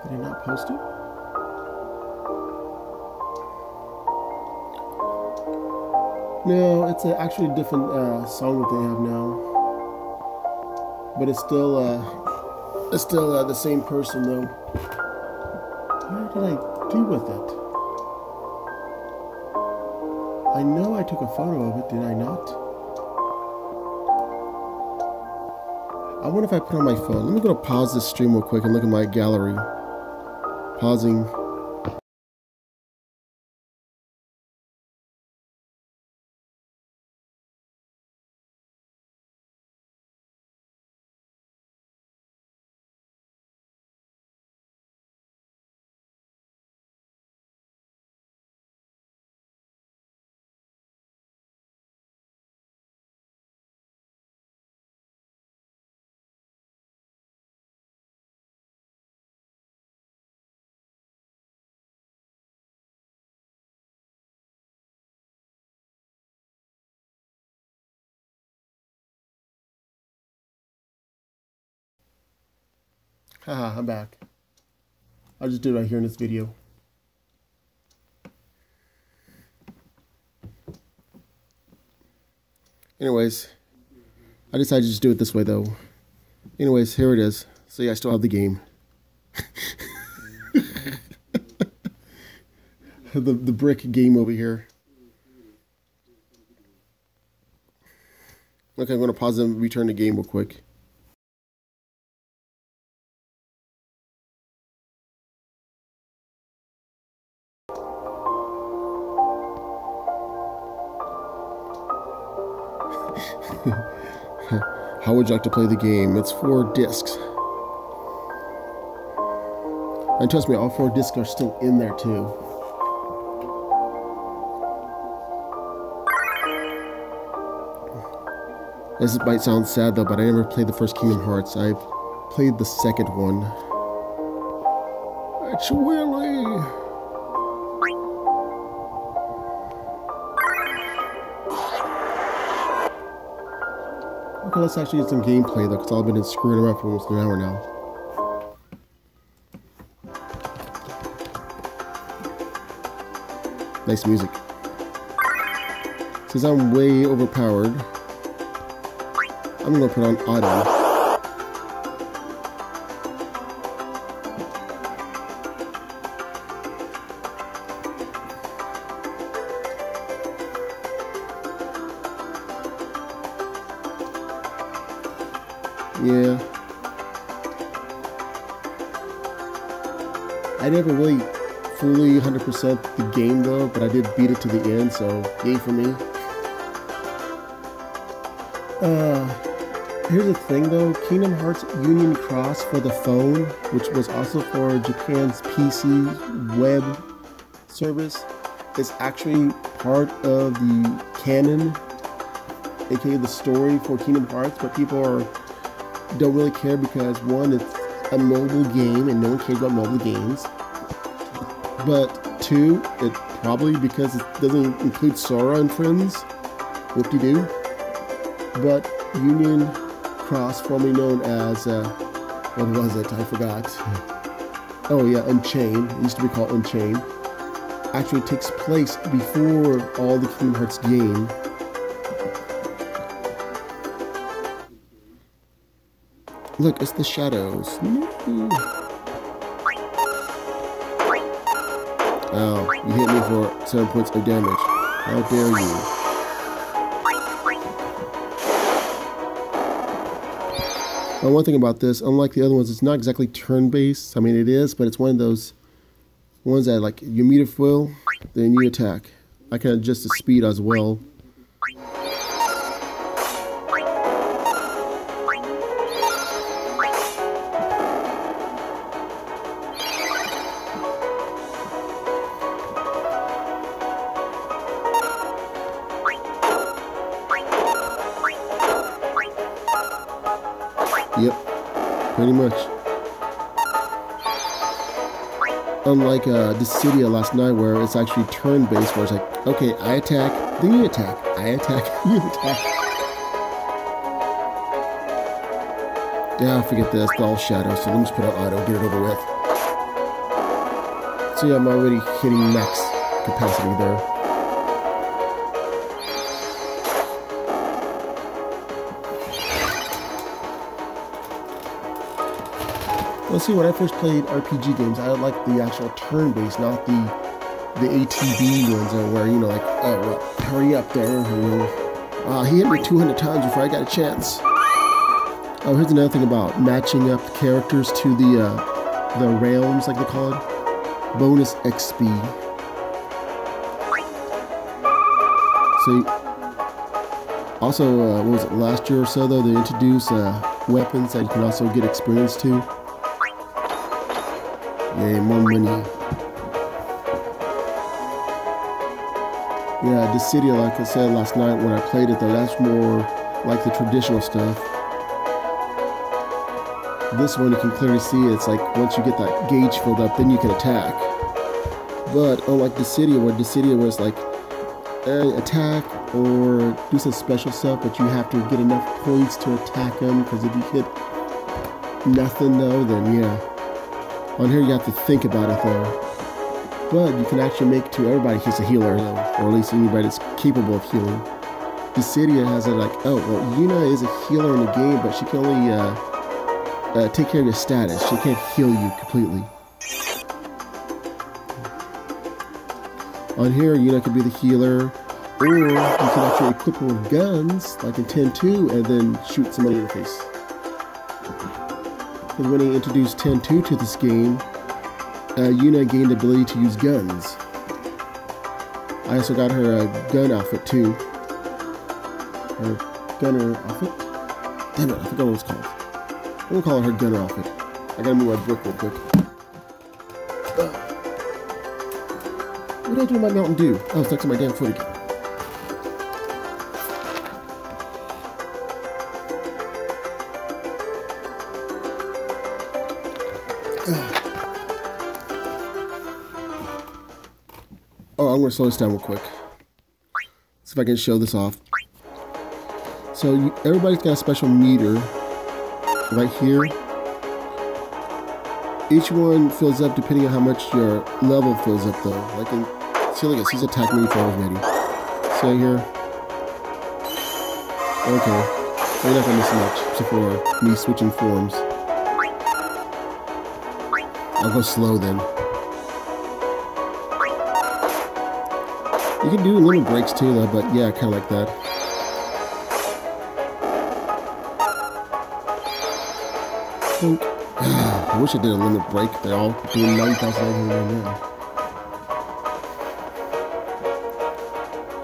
Did I not post it? No, it's actually a different song that they have now. But it's still the same person though. What did I do with it? I know I took a photo of it, did I not? I wonder if I put it on my phone. Let me go to pause this stream real quick and look at my gallery. Pausing. Haha, I'm back. I'll just do it right here in this video. Anyways, I decided to just do it this way though. Anyways, here it is. So yeah, I still have the game. the brick game over here. Okay, I'm going to pause and return the game real quick. How would you like to play the game? It's 4 discs. And trust me, all 4 discs are still in there too. This might sound sad though, but I never played the first Kingdom Hearts. I played the second one. It's Willy! Okay, let's actually get some gameplay though, because I've been screwing around for almost an hour now. Nice music. Since I'm way overpowered, I'm gonna put on auto. Yeah. I never really fully 100% the game though, but I did beat it to the end, so yay for me. Here's the thing though, Kingdom Hearts Union Cross for the phone, which was also for Japan's PC web service, is actually part of the canon, aka the story for Kingdom Hearts, but people don't really care because one, it's a mobile game and no one cares about mobile games. But two, it probably because it doesn't include Sora and friends, whoop-de-doo. But Union Cross, formerly known as, what was it? I forgot. Oh yeah, Unchained. It used to be called Unchained. Actually takes place before all the Kingdom Hearts game. Look, it's the shadows. Ow, you hit me for 7 points of damage. How dare you? Well, one thing about this, unlike the other ones, it's not exactly turn-based. I mean, it is, but it's one of those ones that, like, you meet a foil, then you attack. I can adjust the speed as well. Yep, pretty much. Unlike Dissidia last night, where it's actually turn-based, where it's like, okay, I attack, then you attack. I attack, you attack. Yeah, forget this, it's all shadow, so let me just put on auto, get it over with. So yeah, I'm already hitting max capacity there. Well, see, when I first played RPG games, I like the actual turn-based, not the ATB ones, where, you know, like, oh, well, hurry up there, you know. He hit me 200 times before I got a chance. Oh, here's another thing about matching up characters to the realms, like they call it. Bonus XP. So, also, what was it, last year or so, though, they introduced weapons that you can also get experience to. Yay, more money. Yeah, Dissidia, like I said last night when I played it, though, that's more like the traditional stuff. This one, you can clearly see it's like once you get that gauge filled up, then you can attack. But unlike Dissidia, where Dissidia was like attack or do some special stuff, but you have to get enough points to attack them, because if you hit nothing though, then yeah. On here, you have to think about it, though. But you can actually make to everybody he's a healer, though, or at least anybody that's capable of healing. Dissidia has it like, oh, well, Yuna is a healer in the game, but she can only take care of your status. She can't heal you completely. On here, Yuna could be the healer, or you can actually equip her with guns, like in 10-2, and then shoot somebody in the face. When they introduced 10-2 to this game, Yuna gained the ability to use guns. I also got her gun outfit too. Her gunner outfit? Damn it, I forgot what it's called. I'm gonna call it her gunner outfit. I gotta move my brick real quick. What did I do with my Mountain Dew? Oh, it's next to my damn foot again. Oh, I'm going to slow this down real quick. See if I can show this off. So everybody's got a special meter right here. Each one fills up depending on how much your level fills up though. Like in, see, look at this, he's attacked me already. So here. Okay. You're not going to miss much except for me switching forms. I'll go slow then. You can do little breaks too though, but yeah, kind of like that. I wish I did a limit break. They're all doing 9,000 right now.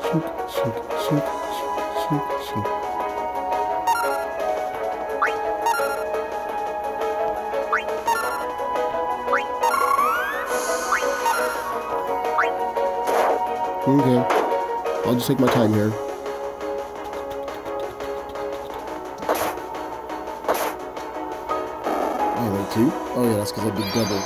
Shoot, shoot, shoot, shoot, shoot, shoot. Okay. I'll just take my time here. Oh, wait, 2? Oh, yeah, that's because I did double.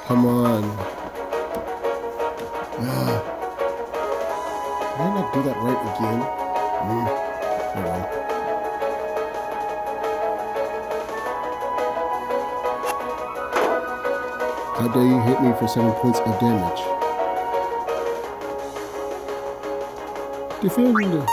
Come on. Did I not do that right again? Oh well. How dare you hit me for 7 points of damage? Defend!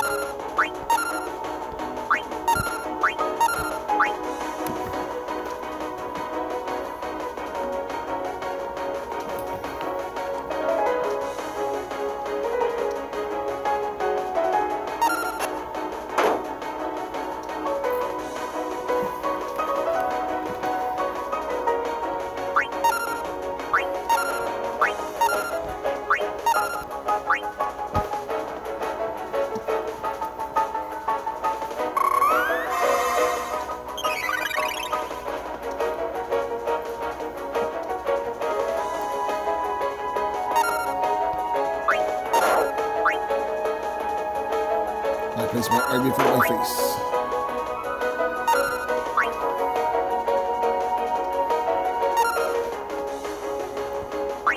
I place my arm before my face.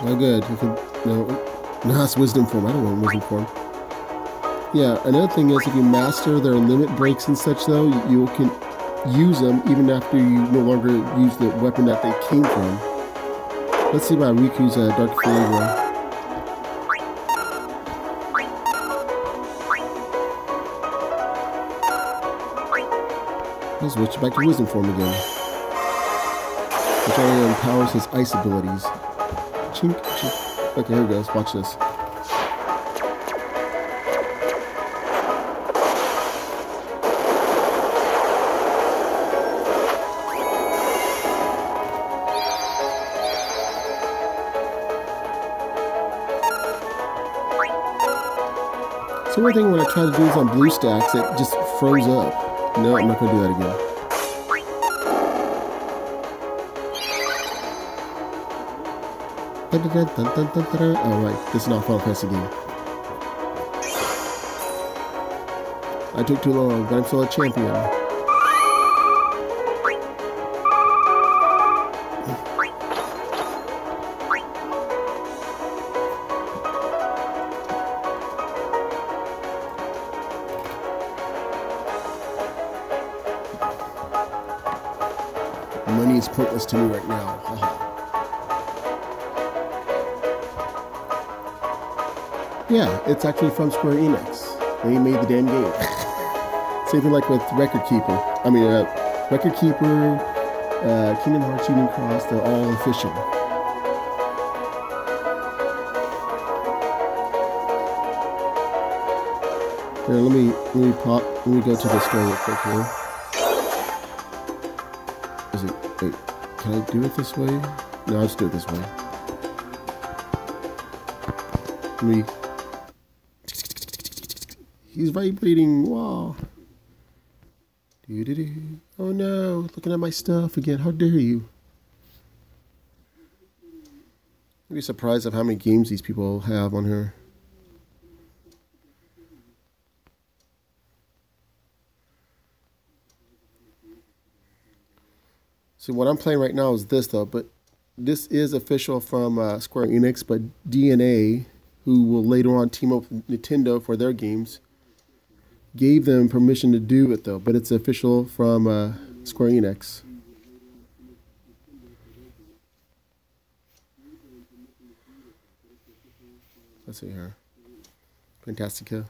Oh good, you can, no, that's wisdom form, I don't want wisdom form. Yeah, another thing is if you master their limit breaks and such though, you can use them even after you no longer use the weapon that they came from. Let's see about Riku's Dark Flavor. Let's switch back to wisdom form again. Which only empowers his ice abilities. Chink, chink. Okay, here it goes. Watch this. So one thing when I try to do this on blue stacks, it just froze up. No, I'm not going to do that again. Alright, this is not Final Fantasy game. I took too long, but I'm still a champion. Money is pointless to me right now. Yeah, it's actually from Square Enix. They made the damn game. Same thing like with Record Keeper. I mean, Record Keeper, Kingdom Hearts Union Cross, they're all official. Here, let me go to the store real quick here. Is it, wait, can I do it this way? No, I'll just do it this way. Let me, he's vibrating, wow. Oh no, looking at my stuff again, how dare you. I'd be surprised at how many games these people have on here. See, what I'm playing right now is this though, but this is official from Square Enix, but DNA, who will later on team up with Nintendo for their games, gave them permission to do it though, but it's official from Square Enix. Let's see here. Fantastica.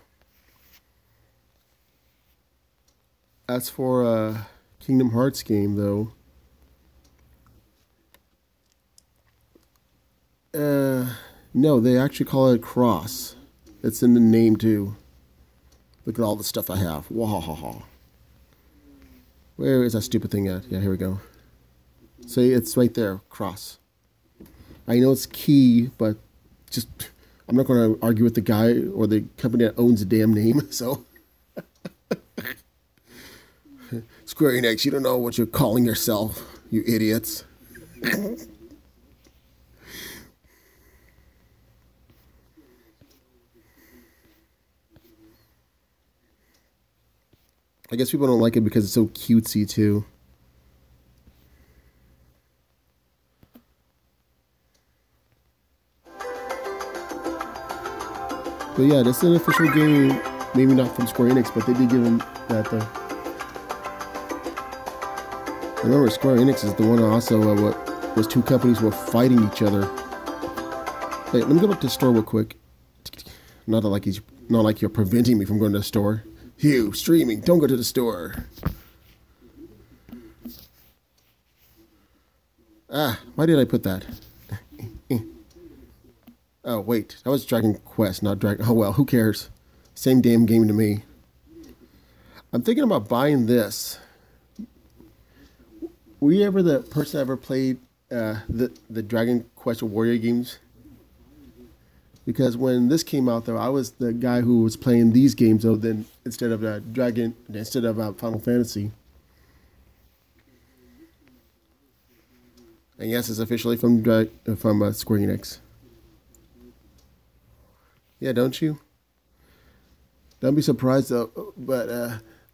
As for Kingdom Hearts game though, no, they actually call it Cross. It's in the name too. Look at all the stuff I have. Wahahaha. Where is that stupid thing at? Yeah, here we go. See, it's right there, cross. I know it's key, but just, I'm not going to argue with the guy or the company that owns the damn name, so. Square Enix, you don't know what you're calling yourself, you idiots. I guess people don't like it because it's so cutesy, too. But yeah, this is an official game. Maybe not from Square Enix, but they did give them that, though. I remember Square Enix is the one also what was two companies were fighting each other. Hey, let me go back to the store real quick. Not like you're preventing me from going to the store. You, streaming, don't go to the store. Ah, why did I put that? Oh, wait, that was Dragon Quest, not Dragon... Oh, well, who cares? Same damn game to me. I'm thinking about buying this. Were you ever the person that ever played the Dragon Quest Warrior games? Because when this came out, though, I was the guy who was playing these games, though, then instead of Final Fantasy. And yes, it's officially from Square Enix. Yeah, don't you? Don't be surprised, though. But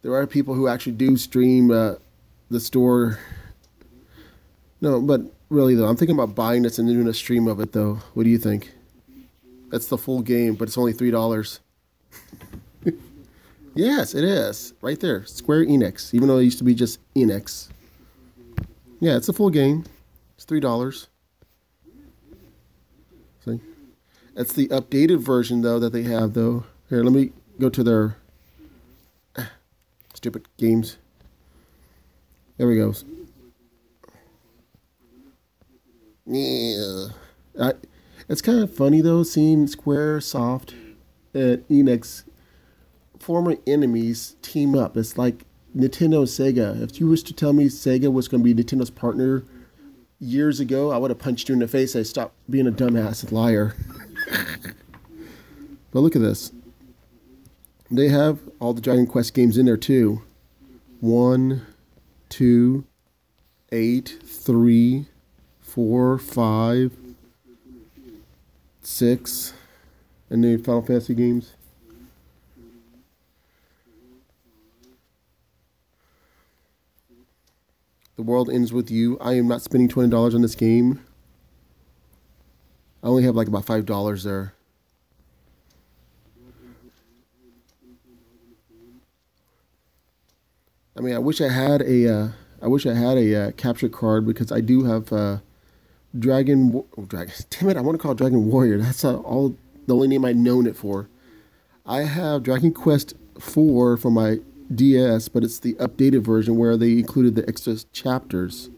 there are people who actually do stream the store. No, but really, though, I'm thinking about buying this and doing a stream of it, though. What do you think? That's the full game, but it's only $3. Yes, it is. Right there. Square Enix. Even though it used to be just Enix. Yeah, it's a full game. It's $3. See? That's the updated version, though, that they have, though. Here, let me go to their stupid games. There we go. Yeah. It's kind of funny, though, seeing Squaresoft and Enix, former enemies, team up. It's like Nintendo and Sega. If you was to tell me Sega was going to be Nintendo's partner years ago, I would have punched you in the face. I stopped being a dumbass liar. But look at this. They have all the Dragon Quest games in there, too. 1, 2, 8, 3, 4, 5... 6, and the Final Fantasy games. The world ends with you. I am not spending $20 on this game. I only have like about $5 there. I mean, I wish I had a capture card because I do have Dragon. Damn it! I want to call it Dragon Warrior. That's the only name I've known it for. I have Dragon Quest 4 for my DS, but it's the updated version where they included the extra chapters.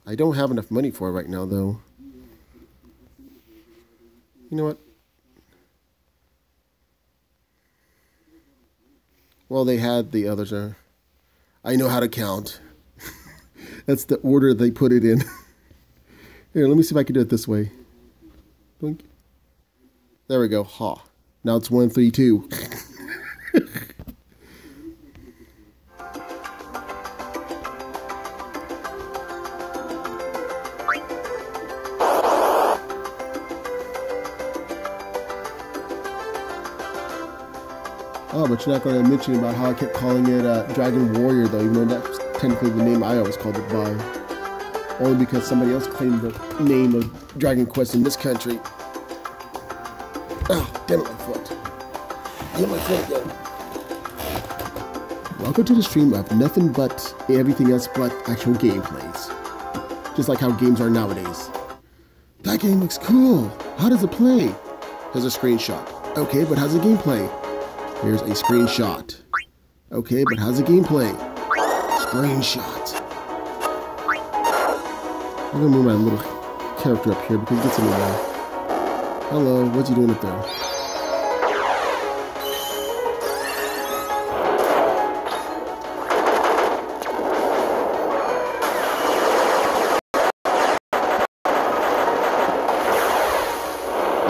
I don't have enough money for it right now, though. You know what? Well, they had the others. I know how to count. That's the order they put it in. Here, let me see if I can do it this way. Blink. There we go. Ha. Now it's 1, 3, 2. Oh, but you're not going to mention about how I kept calling it Dragon Warrior, though, even though that's technically the name I always called it by. Only because somebody else claimed the name of Dragon Quest in this country. Oh, damn it, my foot. Damn my foot again. Welcome to the stream of nothing but everything else but actual gameplays. Just like how games are nowadays. That game looks cool. How does it play? Here's a screenshot. Okay, but how's the gameplay? Here's a screenshot. Okay, but how's the gameplay? Screenshot. I'm gonna move my little character up here because it gets in the way. Hello, what's he doing up there?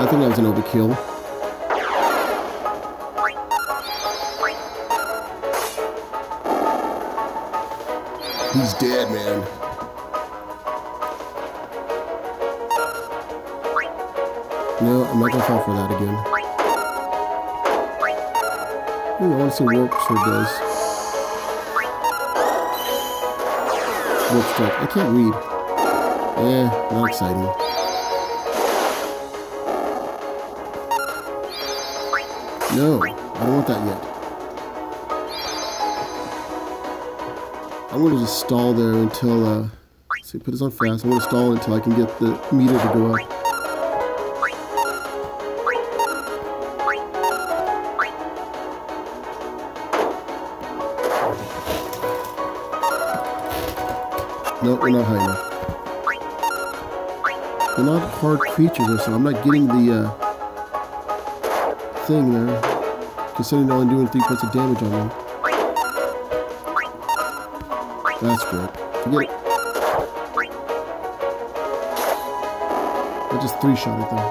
I think that was an overkill. He's dead, man. No, I'm not gonna fall for that again. Ooh, I want to see what Warp Sword does. Warp Strike. I can't read. Not exciting. No, I don't want that yet. I'm going to just stall there until, let's see, put this on fast. I'm going to stall until I can get the meter to go up. No, we're not high enough. They're not hard creatures, so I'm not getting the thing there. Considering they're only doing 3 points of damage on me. That's good. Forget it. I just 3-shot it though.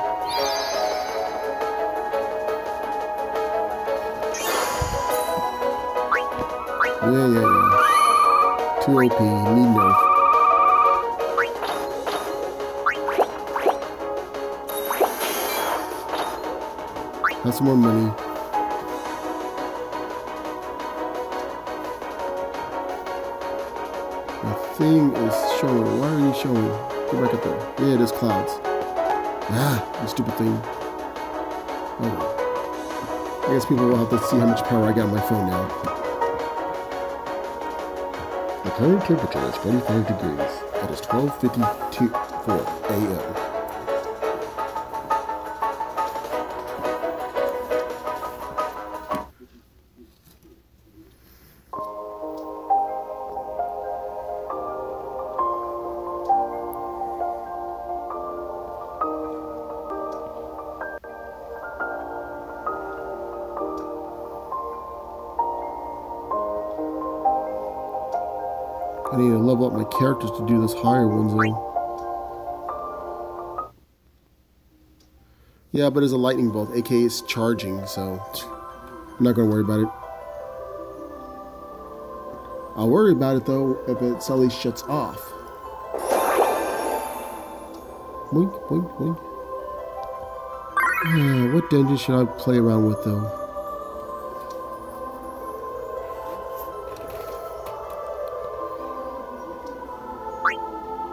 Yeah. Too OP. Need nerf. Have some more money. My thing is showing. Why are you showing? Go back up there. Yeah, it is clouds. Ah, you stupid thing. Oh well. I guess people will have to see how much power I got on my phone now. The current temperature is 45 degrees. It is 12:54 a.m. I need to level up my characters to do this higher ones though. Yeah, but it's a lightning bolt, aka it's charging, so I'm not going to worry about it. I'll worry about it though if it suddenly shuts off. Boink, boink, boink. What dungeon should I play around with though?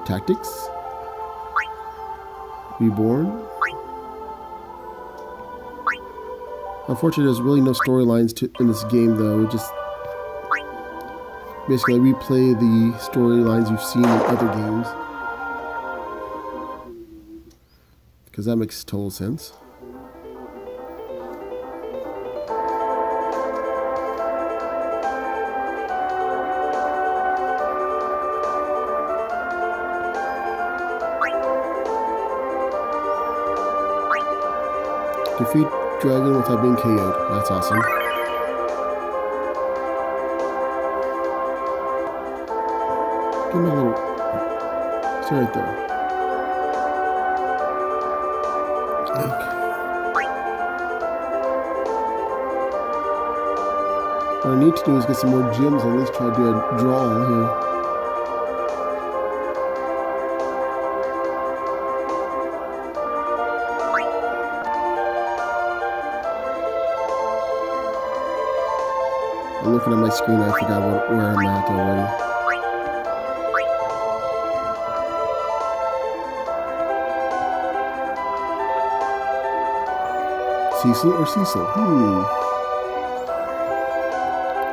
Tactics? Reborn? Unfortunately, there's really no storylines in this game, though. Just basically replay the storylines you've seen in other games. Because that makes total sense. Defeat dragon without being KO'd. That's awesome. Give me a little... Stay right there. Okay. What I need to do is get some more gems, at least try to do a draw here. I'm looking at my screen, I forgot where I'm at already. Cecil or Cecil?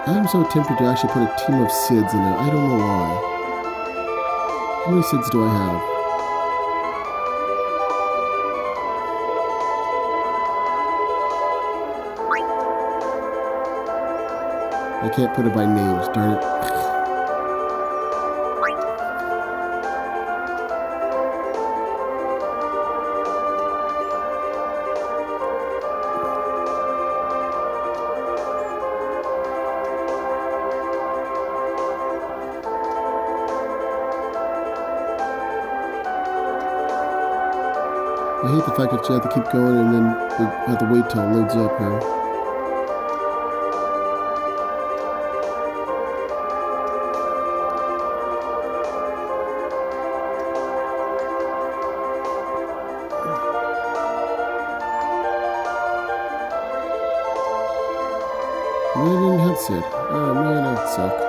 I'm so tempted to actually put a team of Sids in there. I don't know why. How many Sids do I have? I can't put it by names, darn it. I hate the fact that you have to keep going and then you have to wait till it loads up here. We didn't have Sid. Oh man, that sucked.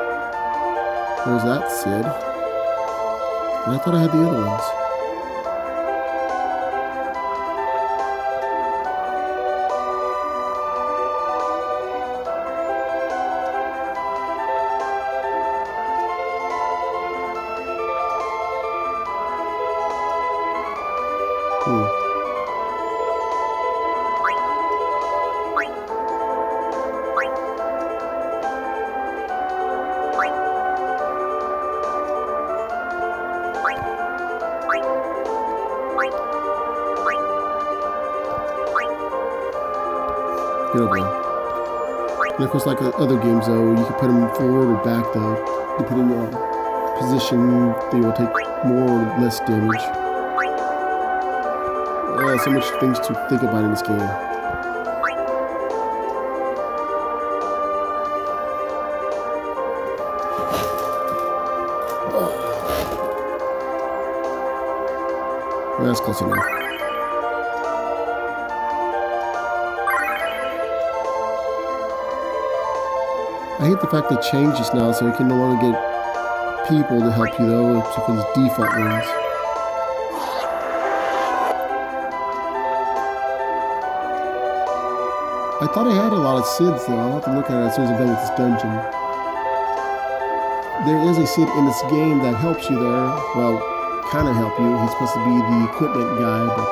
There's that Sid. And I thought I had the other ones. Get over there. And of course, like other games, though, you can put them forward or back, though, depending on position. They will take more or less damage. So much things to think about in this game. That's close enough. I hate the fact they changed this now, so you can no longer get people to help you, though, except for these default ones. I thought I had a lot of Sids, though. I'll have to look at it as soon as I'm done with this dungeon. There is a Sid in this game that helps you there. Well, kind of help you. He's supposed to be the equipment guy, but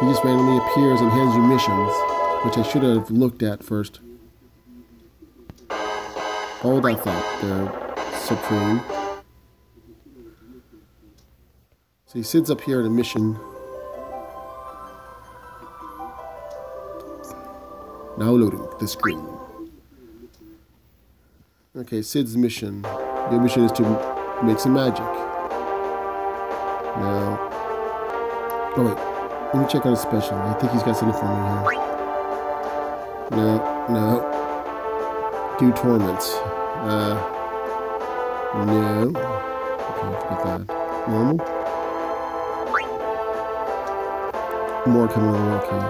he just randomly appears and hands you missions, which I should have looked at first. Hold that thought there, Supreme. So he sits up here in a mission. Now loading the screen. Okay, Sid's mission. Your mission is to make some magic. Now, oh wait, let me check on his special. I think he's got something for me here. No. Do torments. No. Okay, let's get that. Normal? More coming on, okay.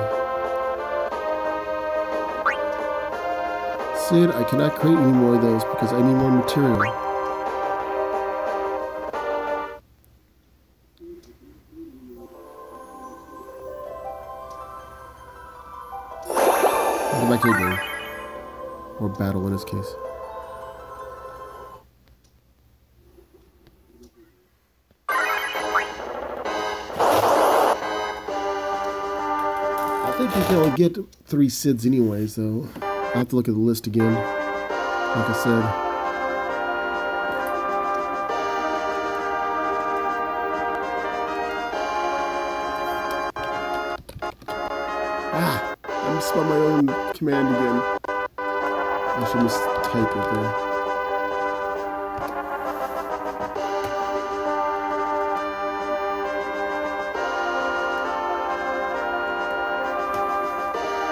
Sid, I cannot create any more of those because I need more material. Go back to the game. Or battle in this case. I think you can only get 3 Sids anyways, though. I'll have to look at the list again, like I said. I misspelled my own command again. I should mistype it there.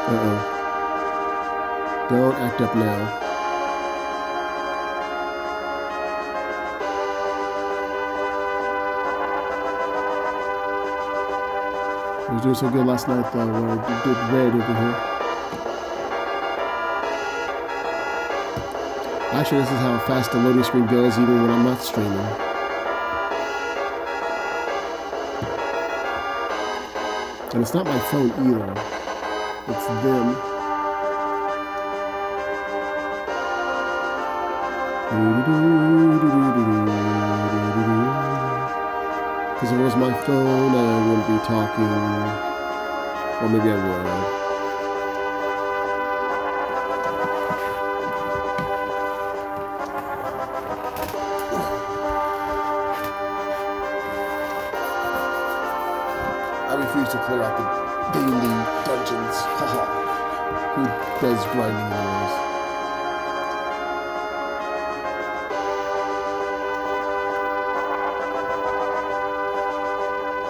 Uh-oh. Don't act up now. I was doing so good last night, though, where I did red over here. Actually, this is how fast the loading screen goes, even when I'm not streaming. And it's not my phone either. It's them. Because if it was my phone, I wouldn't be talking. Or maybe I would. I refuse to clear out the daily dungeons. Haha. Who does grinding anyways?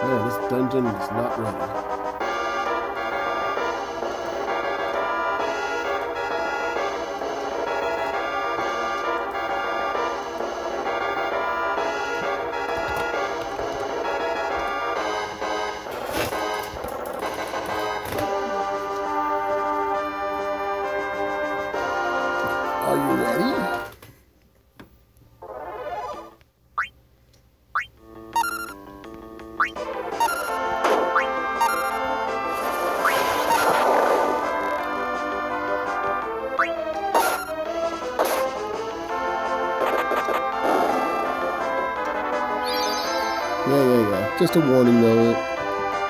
Yeah, This dungeon is not ready. Are you ready? Yeah. Just a warning though,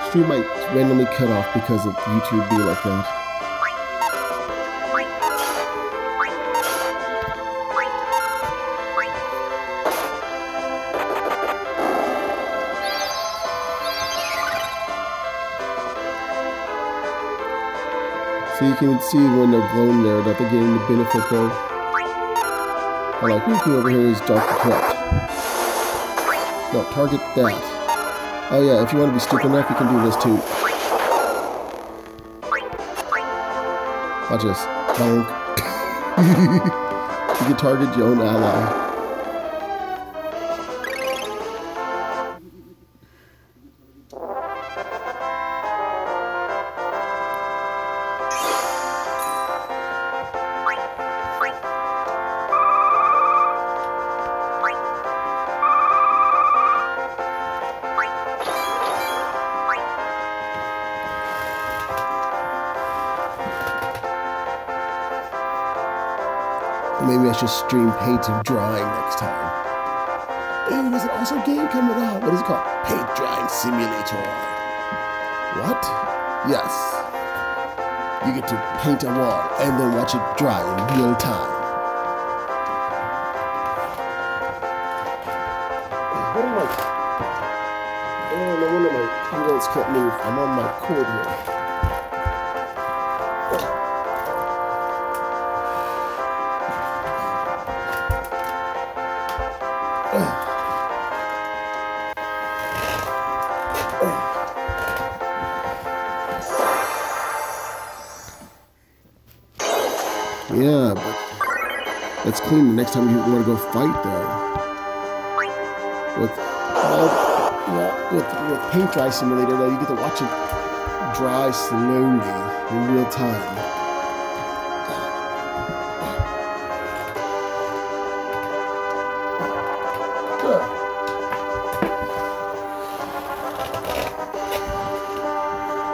stream might randomly cut off because of YouTube being like that. So you can see when they're glowing there that they're getting the benefit though. I like Riku over here is dark corrupt. No, target that. Oh yeah, if you want to be stupid enough, you can do this too. Watch this. Bonk. You can target your own ally. Maybe I should stream painting drawing next time. Hey, there's an awesome game coming out. What is it called? Paint Drawing Simulator. What? Yes. You get to paint a wall and then watch it dry in real time. What am I? Oh, no wonder my keyboards can't move. I'm on my cord here. Yeah, but that's clean the next time you want to go fight, though. With Paint Dry Simulator, though, you get to watch it dry slowly in real time.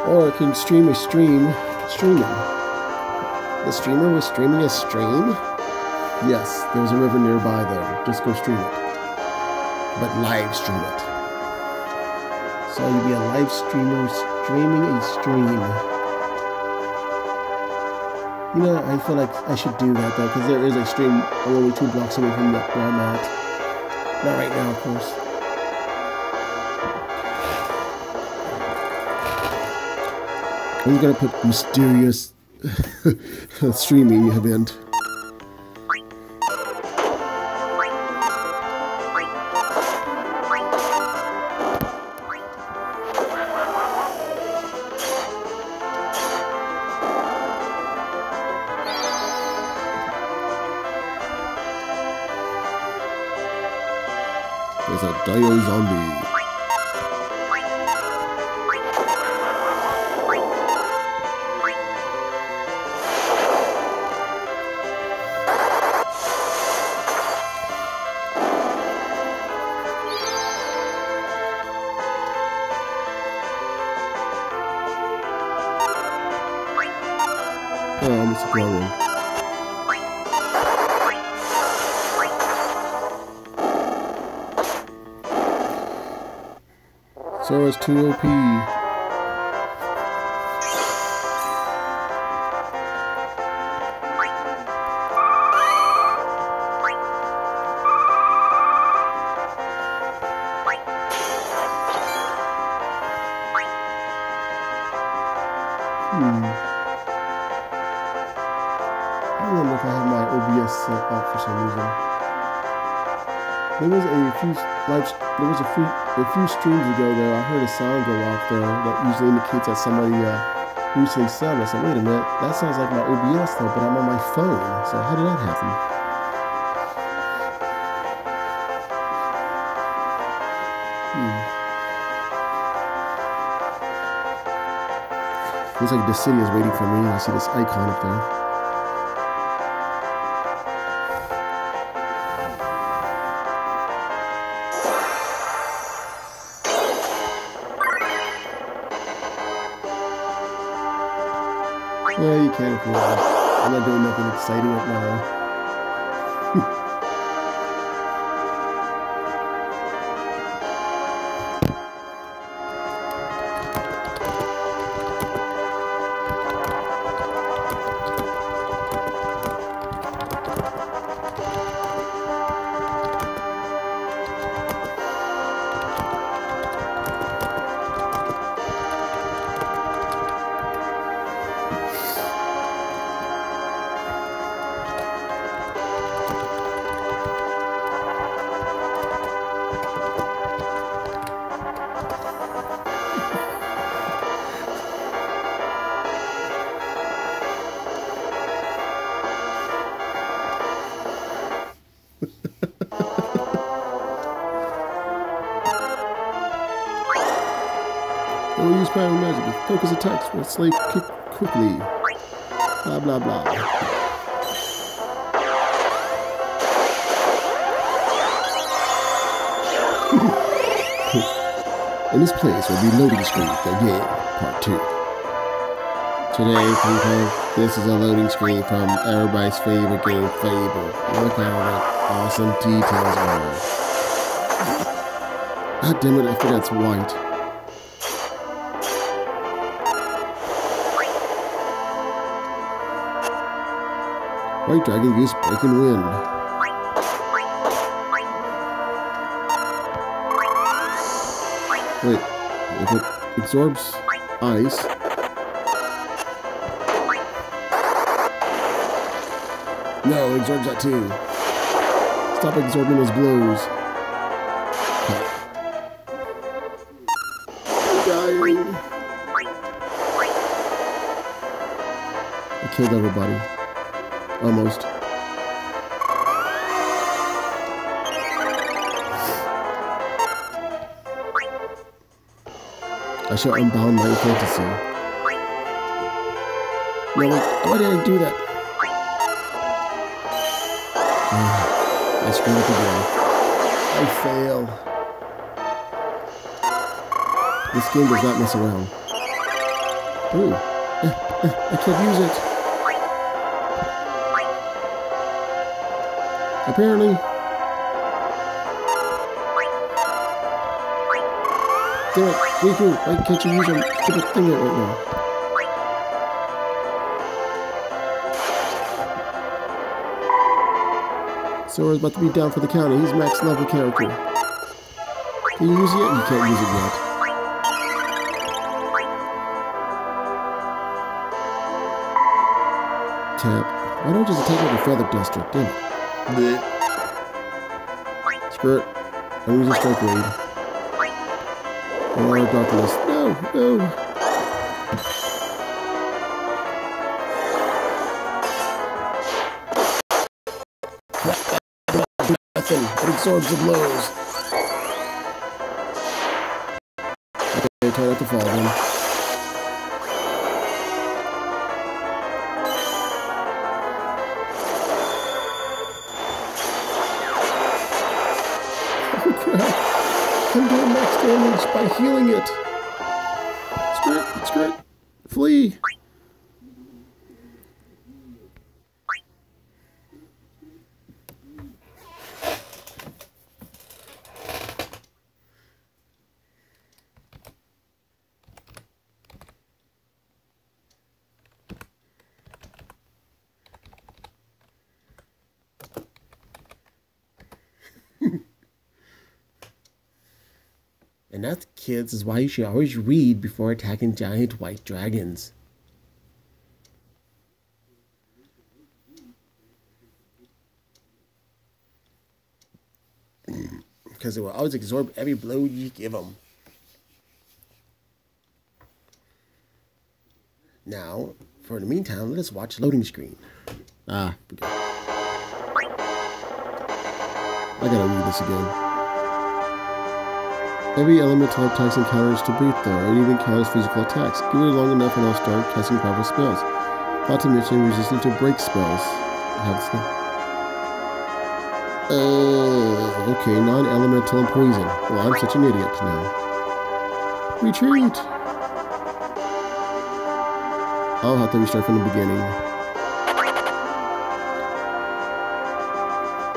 Or I can stream a streaming. The streamer was streaming a stream? Yes, there's a river nearby there. Just go stream it. But live stream it. So you'll be a live streamer streaming a stream. You know, I feel like I should do that though, because there is a stream only 2 blocks away from where I'm at. Not right now, of course. I'm gonna put mysterious streaming event. There's a Dio zombie. Oh, I missed a ground one. Sora's too OP. I wonder if I have my OBS set up for some reason. There was a few streams ago though. I heard a sound go off there that usually indicates that somebody recently subbed. I said, wait a minute, that sounds like my OBS though, but I'm on my phone. So how did that happen? Looks like the city is waiting for me. I see this icon up there. Yeah, you can't afford it. I'm not doing nothing exciting right now. Don't use power magic. Focus attacks will slay quickly. Blah blah blah. In this place will be loading screen for game part 2. Today, people, this is a loading screen from everybody's favorite game, Fable. Look how that awesome details are. God damn it, I forgot it's white. White dragon use breaking wind. Wait, if it absorbs ice. No, it absorbs that too. Stop absorbing those blows. I'm dying. I killed everybody. Almost. I shall unbound my fantasy. No, wait, why did I do that? I screwed up again. I fail. This game does not mess around. Ooh, I can't use it. Apparently. Damn it, Riku, why can't you use your stupid thing right now? Sora's about to be down for the counter. He's max level character. Can you use it yet? You can't use it yet. Tap. Why don't you just take out the feather duster? Damn it. Blech. Screw it. I'm using Strike Raid. Oh, darkness. No, no. Nothing. It absorbs the blows. Okay, try not to fall then. I'm doing max damage by healing it. Screw it. Flee. And that, kids, is why you should always read before attacking giant white dragons. because it will always absorb every blow you give them. Now, for the meantime, let us watch loading screen. I gotta read this again. Every elemental attacks encounters to breathe though, or even counters physical attacks. Give it long enough and I'll start casting powerful spells. Not to mention resistant to break spells. Okay, non-elemental and poison. Well, I'm such an idiot now. Retreat! I'll have to restart from the beginning.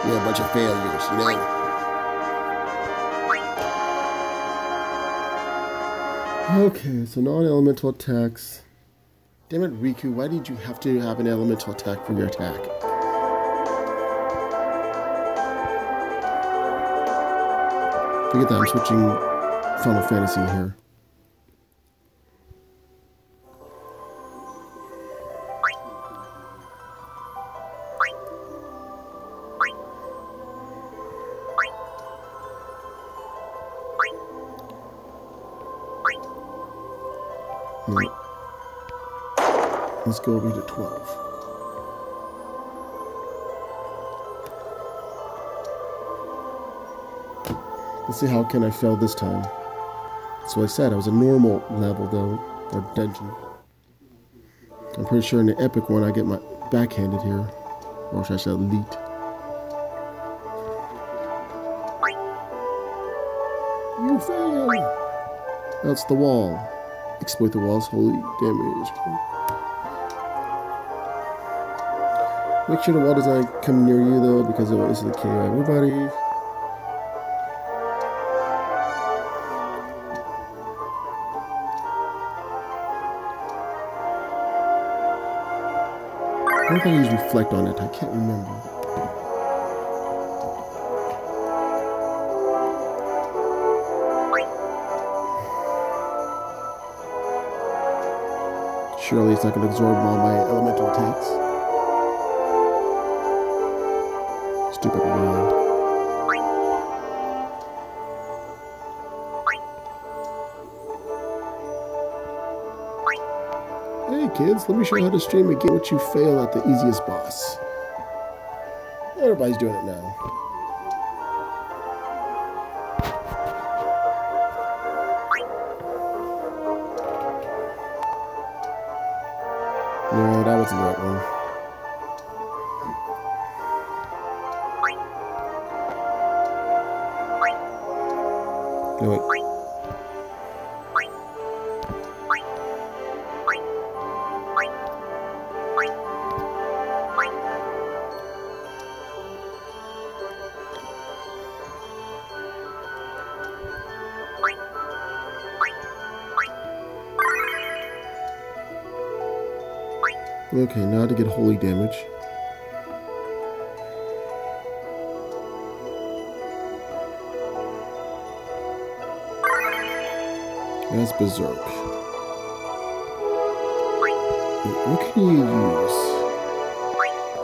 You're a bunch of failures, you know? Okay, so non-elemental attacks. Damn it, Riku, why did you have to have an elemental attack for your attack? Forget that, I'm switching Final Fantasy here. Let's go over to 12. Let's see how can I fail this time. That's what I said. I was a normal level though, or dungeon. I'm pretty sure in the epic one I get my backhanded here, or should I say elite. You fail. That's the wall. Exploit the wall's holy damage. Make sure the wall does not come near you though, because it will instantly KO everybody. What if I use reflect on it? I can't remember. Surely it's not going to absorb all my elemental attacks. Stupid wall. Hey kids, let me show you how to stream and get what you fail at the easiest boss. Everybody's doing it now. No, that wasn't the right one. No, wait. Okay, now to get holy damage. That's Berserk. What can you use?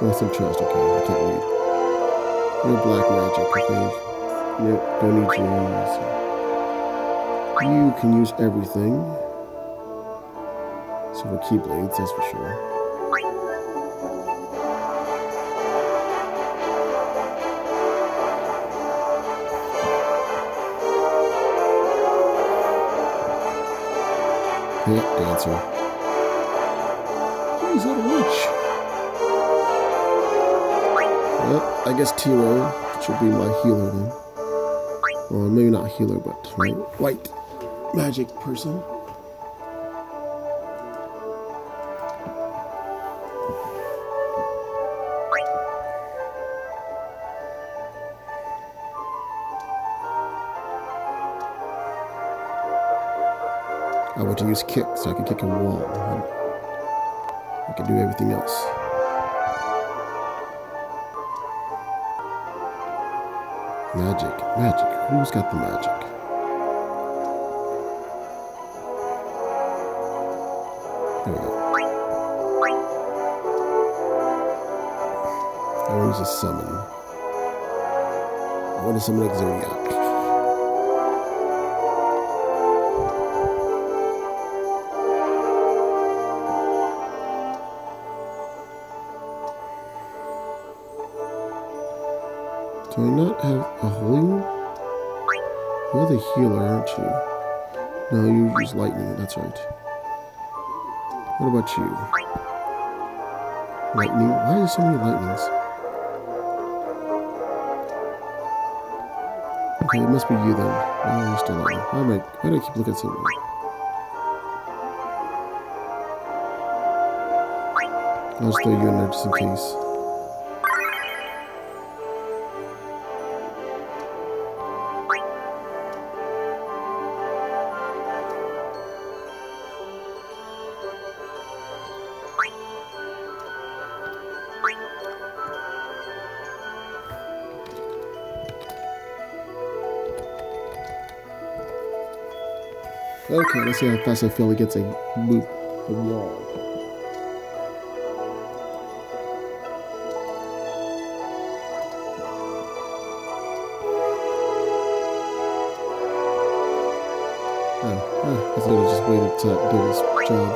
Oh, some trust, okay, I can't read. No black magic, okay. Nope, don't need to use. You can use everything. So for Keyblades, that's for sure. Hit dancer. Who's that a witch? Well, I guess Tiro should be my healer then. Well, maybe not healer, but my white magic person. I want to use kick so I can kick a wall. I can do everything else. Magic, magic. Who's got the magic? There we go. I want to use a summon. I want to summon like Zodiac. Do I not have a holy one? You're the healer, aren't you? No, you use lightning, that's right. What about you? Lightning? Why are there so many lightnings? Okay, it must be you then. Oh, you're still lightning. Why do I keep looking at something? I'll just throw you in there just in case. Okay, let's see how fast I feel against a wall. I thought I just waited to do this job.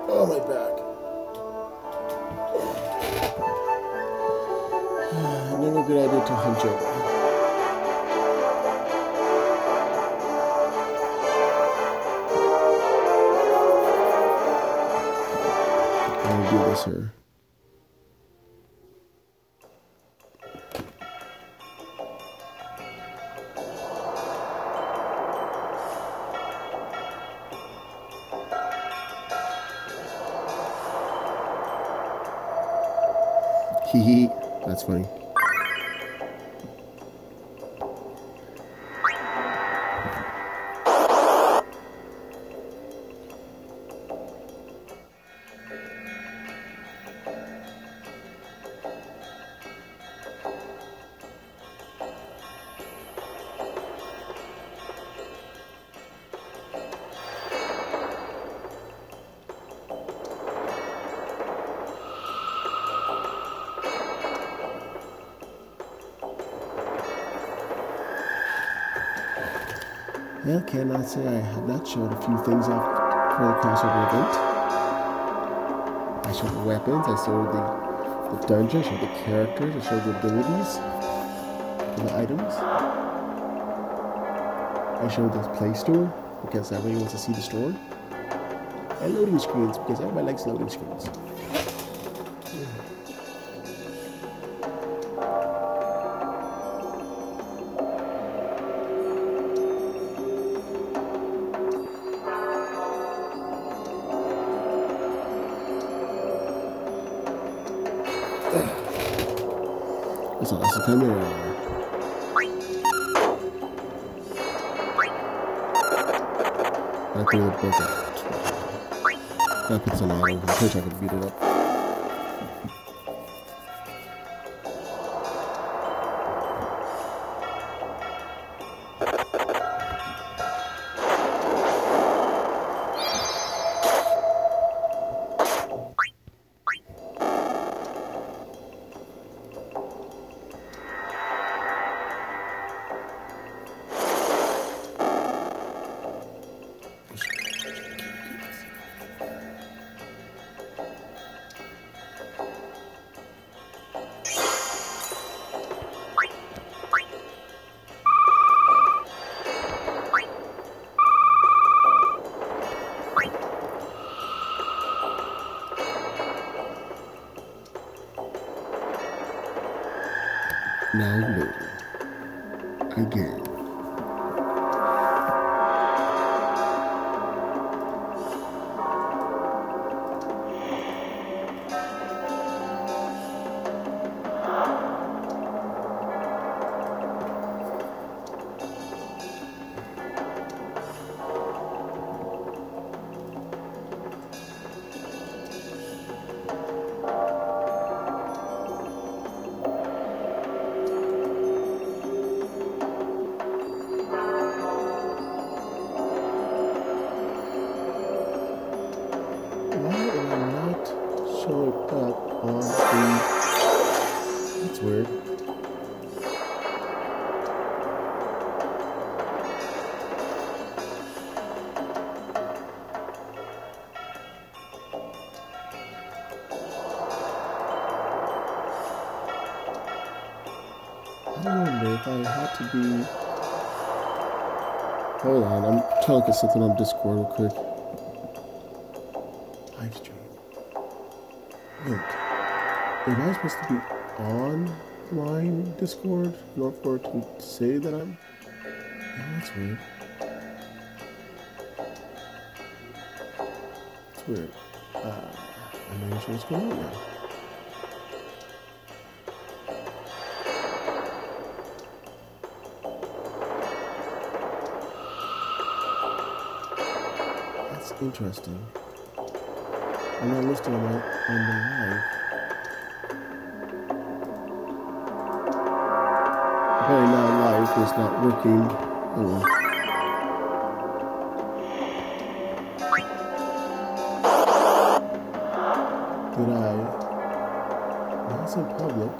Oh, my back. Never a good idea to hunch over. I'm gonna do this here. Hee hee, that's funny. Well, can I say I have not showed a few things off for the crossover event? I showed the weapons, I showed the dungeon, I showed the characters, I showed the abilities, and the items. I showed the Play Store, because everybody wants to see the store. And loading screens, because everybody likes loading screens. That's all. That's the time there. I think it broke out. That puts an auto. I'm pretty sure I can beat it up. Now loading. Again. Showing up on the... That's weird. wonder if I had to be... Hold on, I'm trying to look at something on Discord real quick. Live stream. Wait. Am I supposed to be online Discord in order for it to say that I'm... Oh, that's weird. That's weird. I'm not sure what's going on now. That's interesting. I'm not listed on the live. Apparently now live is not working. Oh well. Did I? That's in public.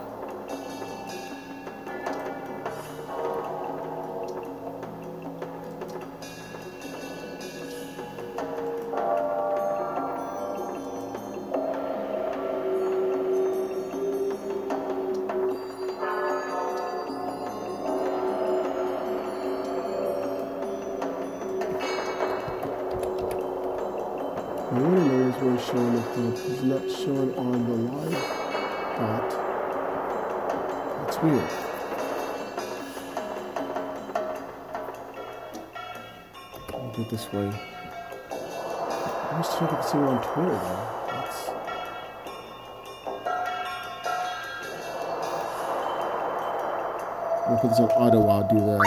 I want to know where it's showing up, but it's not showing on the live bot. That's weird. Let me get this way. I was checking to see it on Twitter though. I'll put this on auto while I do that.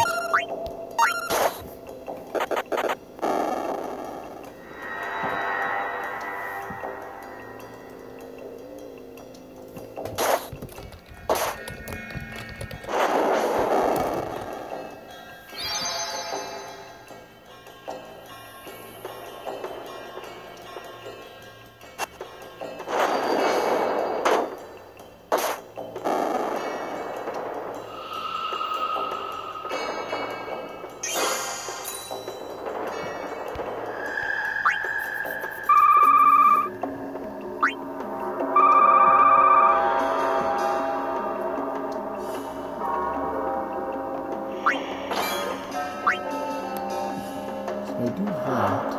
I do that.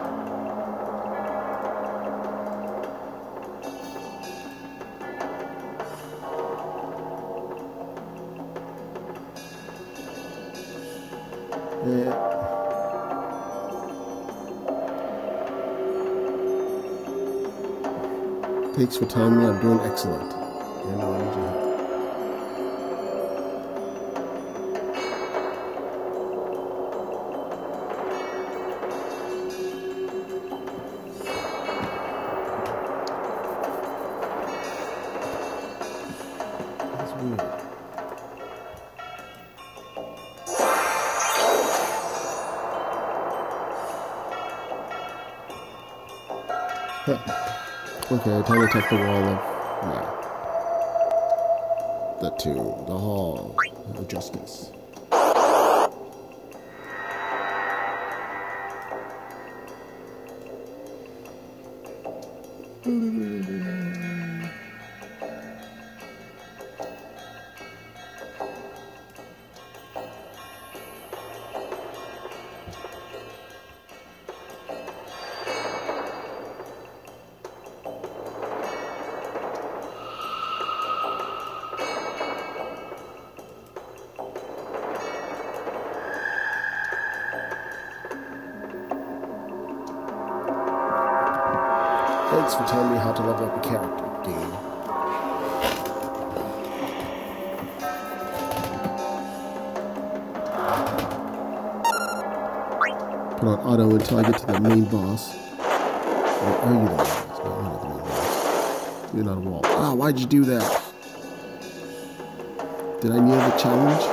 Thanks for telling me I'm doing excellent. I know I need your help. Okay, time to attack the wall of, the tomb, the hall of justice. Thanks for telling me how to level up a character, game. Put on auto until I get to the main boss. Or are you the main boss? No, you're not the main boss. You're not a wall. Ah, why'd you do that? Did I nail the challenge?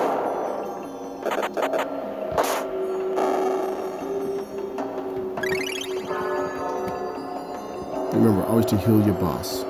Remember, always to heal your boss.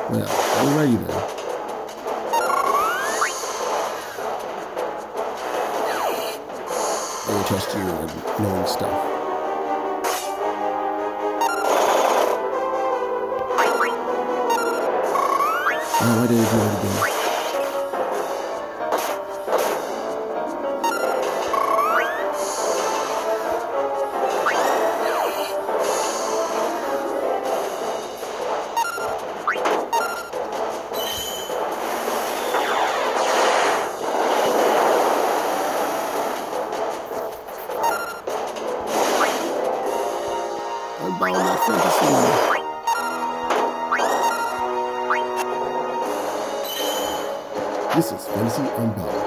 Well, alrighty then. I trust you in knowing stuff. Oh, why did I do that again? Unbound that fantasy. This is Fantasy Unbound.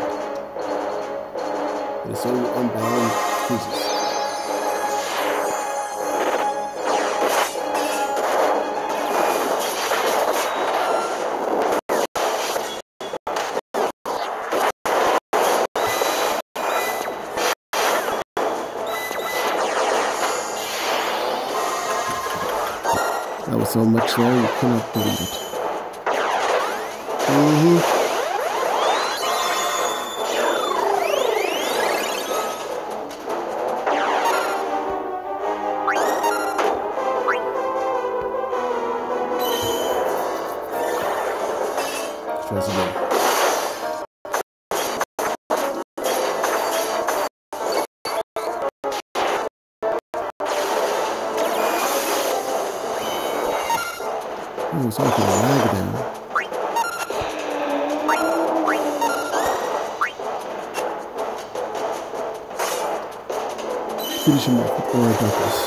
It is so unbound Jesus. That was so much there, you cannot believe it. Try this again. Oh, it's all kind of lag there. Finish him off with Aura Darkness.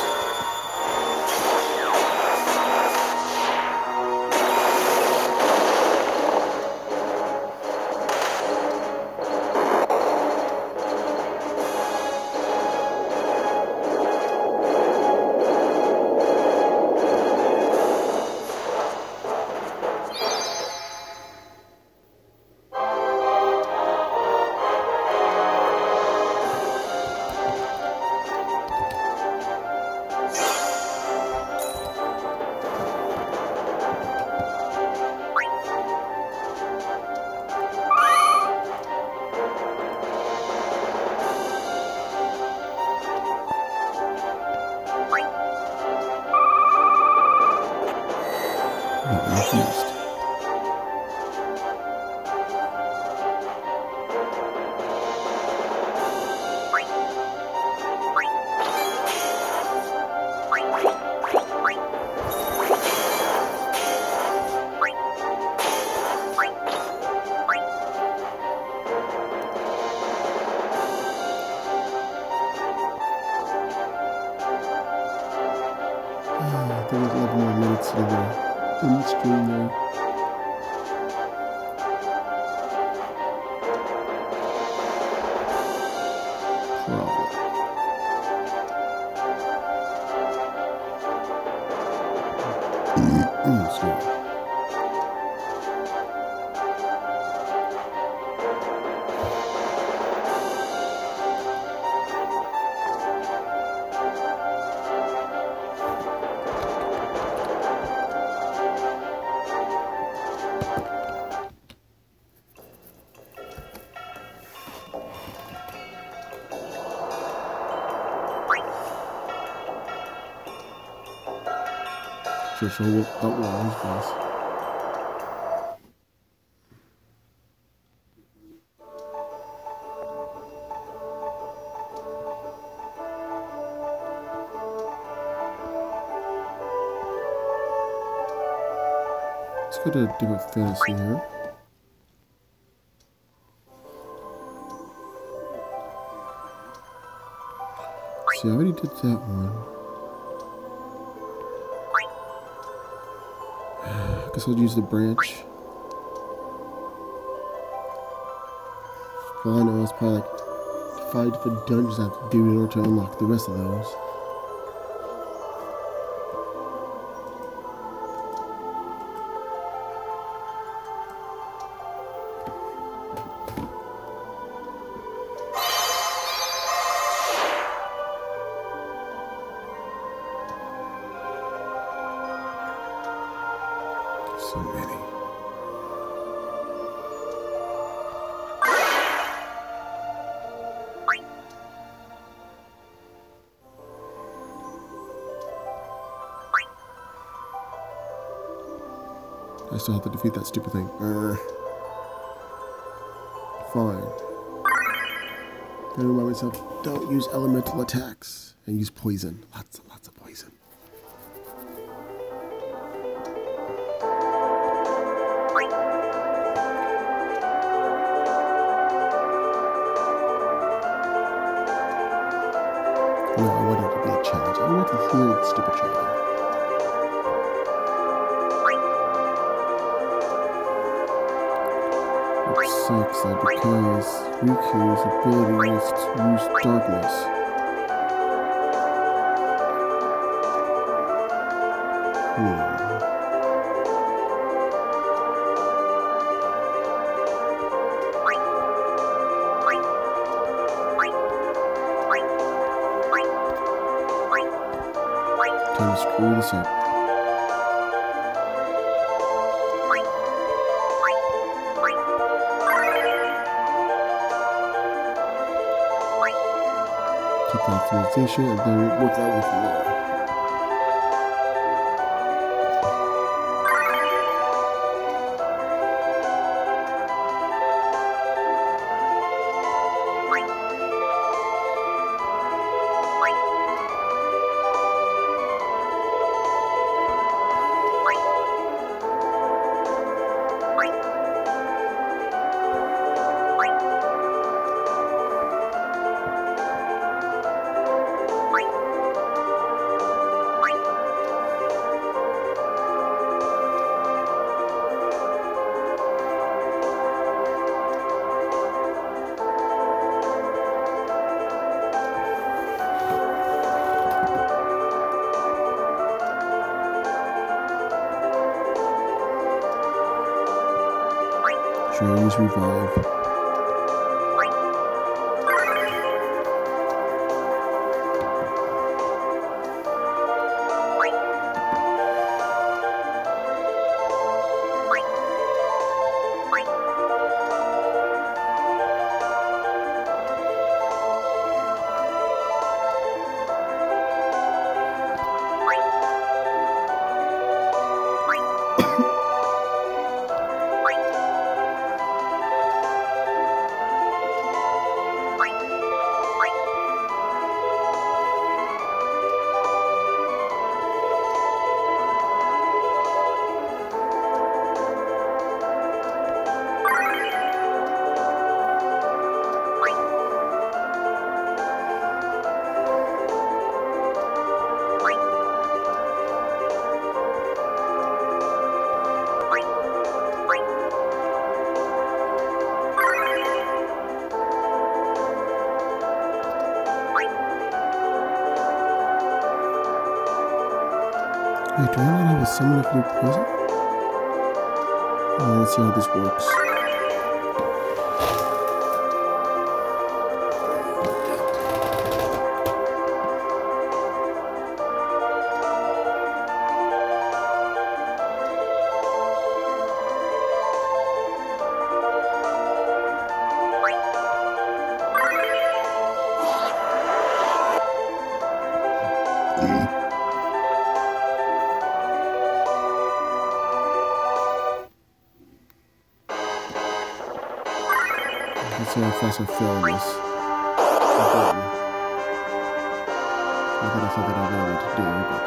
Refused. I think it's 11 more minutes in the stream there. Probably. Excuse me. So that was guys. Let's go to a different fantasy here. See, I already did that one. I guess I'll use the branch. For all I know, it's probably like 5 different dungeons I have to do in order to unlock the rest of those. So many. I still have to defeat that stupid thing. Fine. Then remind myself, don't use elemental attacks and use poison. Lots of poison. No, I wanted it to be a challenge. I want to heal the stupid dragon. It sucks though because Riku's ability is to use darkness. Time to screw this up. Keep the optimization and then work that way from there. Use revive. Wait, do I not have a summon of new poison? Oh, let's see how this works. Let's see how fast I fail on this. Not that I thought that I know what to do, but...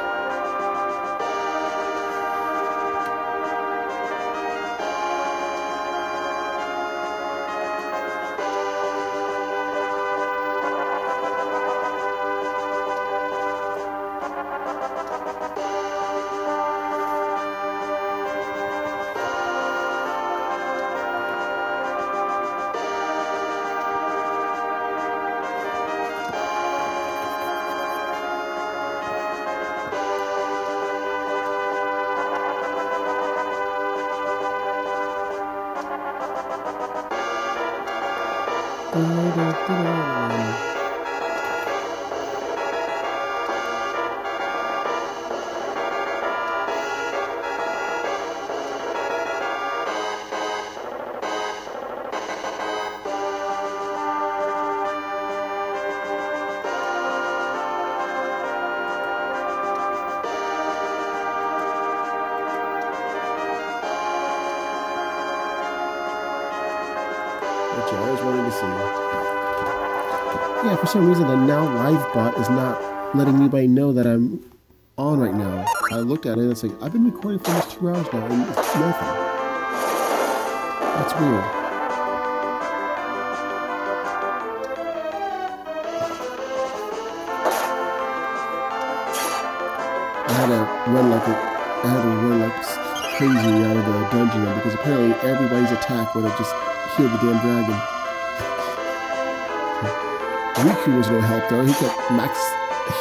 what you always wanted to see. Yeah, for some reason the now live bot is not letting anybody know that I'm on right now. I looked at it and it's like, I've been recording for almost 2 hours now and it's nothing. That's weird. I had to run like crazy out of the dungeon because apparently everybody's attack would have just healed the damn dragon. Riku was no help though. He kept max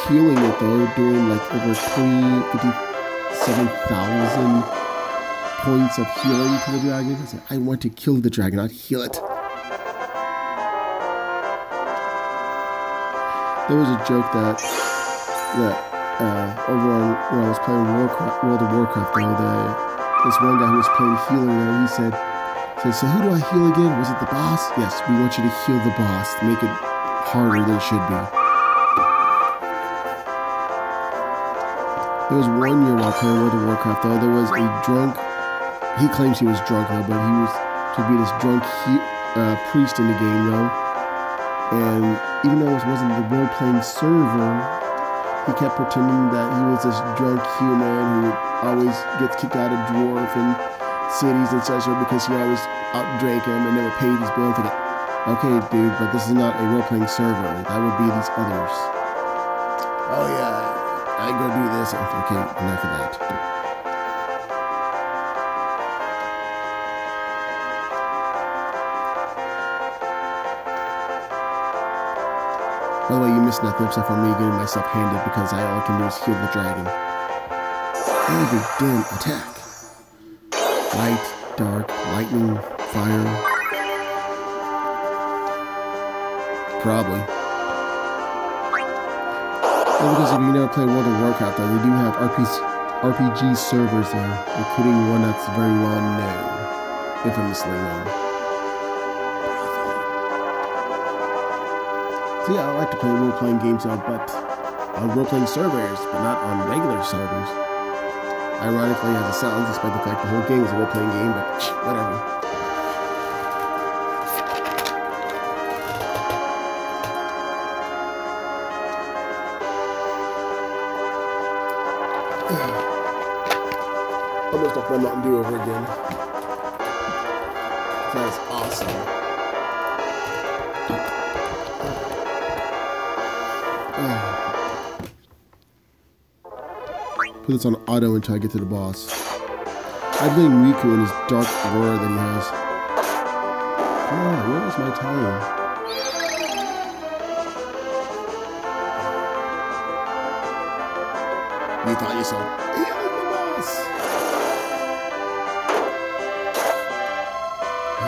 healing it though, doing like over 57,000 points of healing to the dragon. I said, I want to kill the dragon, not heal it. There was a joke that over on when I was playing World of Warcraft the other day, this one guy who was playing healer there, he said, so who do I heal again? Was it the boss? Yes, we want you to heal the boss to make it harder than it should be. There was 1 year while playing World of Warcraft though, there was a drunk, he claims he was drunk though, but he was to be this drunk priest in the game though, and even though it wasn't the role-playing server, he kept pretending that he was this drunk human who always gets kicked out of dwarven cities and such because he always outdrank him and never paid his bill. Thinking, okay, dude, but this is not a role-playing server. That would be these others. Oh yeah, I go do this. Okay, enough of that. By the way, you missed nothing except for me getting myself handed because all I can do is heal the dragon. Every damn attack. Light, dark, lightning, fire. Probably. Well, because if you never play World of Warcraft, though, they do have RPG servers there, including one that's very well known, infamously known. So yeah, I like to play role-playing games now, but on role-playing servers, but not on regular servers. Ironically, as it sounds, despite the fact the whole game is a role-playing game, but whatever. Almost off my Mountain Dew over again. That's awesome. Put this on auto until I get to the boss. I blame Riku and his dark aura that he has. Come on, where is my time? You thought you saw healing the boss!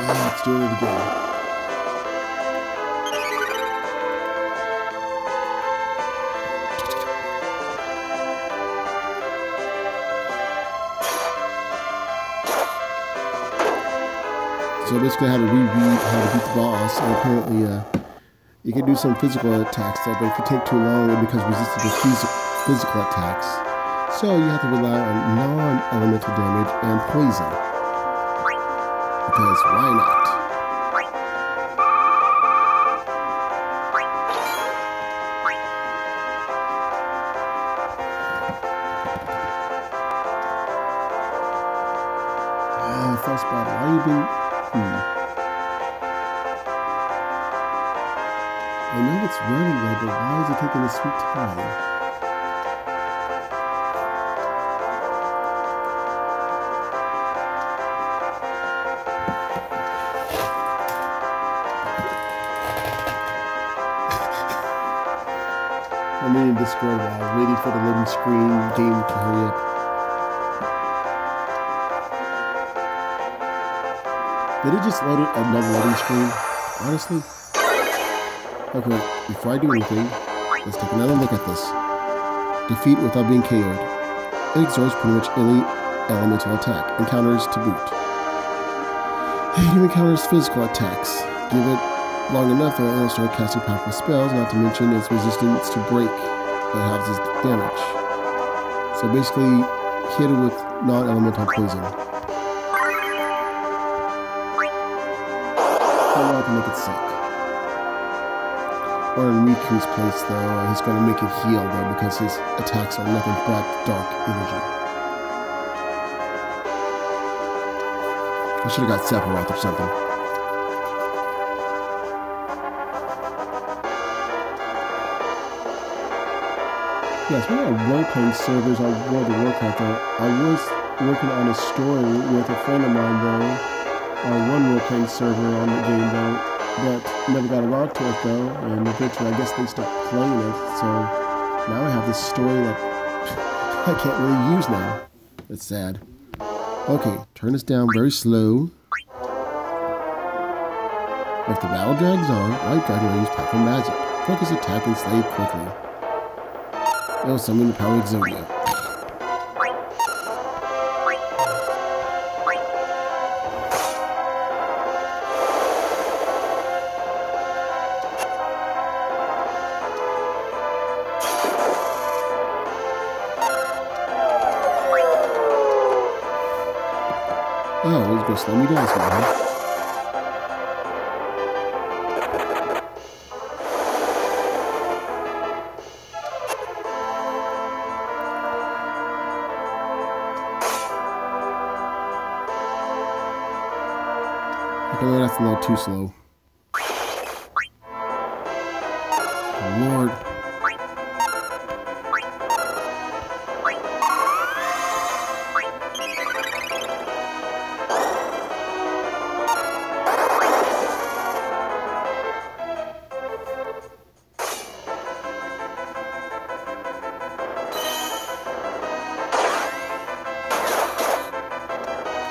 Let's do it again. So basically I had to reread how to beat the boss, and apparently you can do some physical attacks though, but if you take too long it becomes resistant to physical attacks. So you have to rely on non-elemental damage and poison. Because why not? First battle, why are you being... I know it's running though, but why is it taking a sweet time? I'm in Discord while waiting for the loading screen game to hurry up. Did it just load another loading screen? Honestly? Okay, before I do anything, let's take another look at this. Defeat without being KO'd. It exerts pretty much any elemental attack. Encounters to boot. It even encounters physical attacks. Give it long enough and it'll start casting powerful spells, not to mention its resistance to break that halves its damage. So basically, hit it with non-elemental poison. quite well to make it sick. Or in Riku's place, though, he's going to make it heal, though, because his attacks are nothing but dark energy. I should have got Sephiroth or something. Yes, we have role-playing servers on World of Warcraft, though. I was working on a story with a friend of mine, though, on one role-playing server on the game, though, but never got along to it, though, and eventually I guess they stopped playing it, so now I have this story that I can't really use now. It's sad. Okay, turn this down very slow. If the battle drags on, White Dragon will use powerful magic. Focus attack and slay quickly. It'll summon the power of Exodia. Oh, he's gonna slow me down somehow. Okay, that's a little too slow. Lord.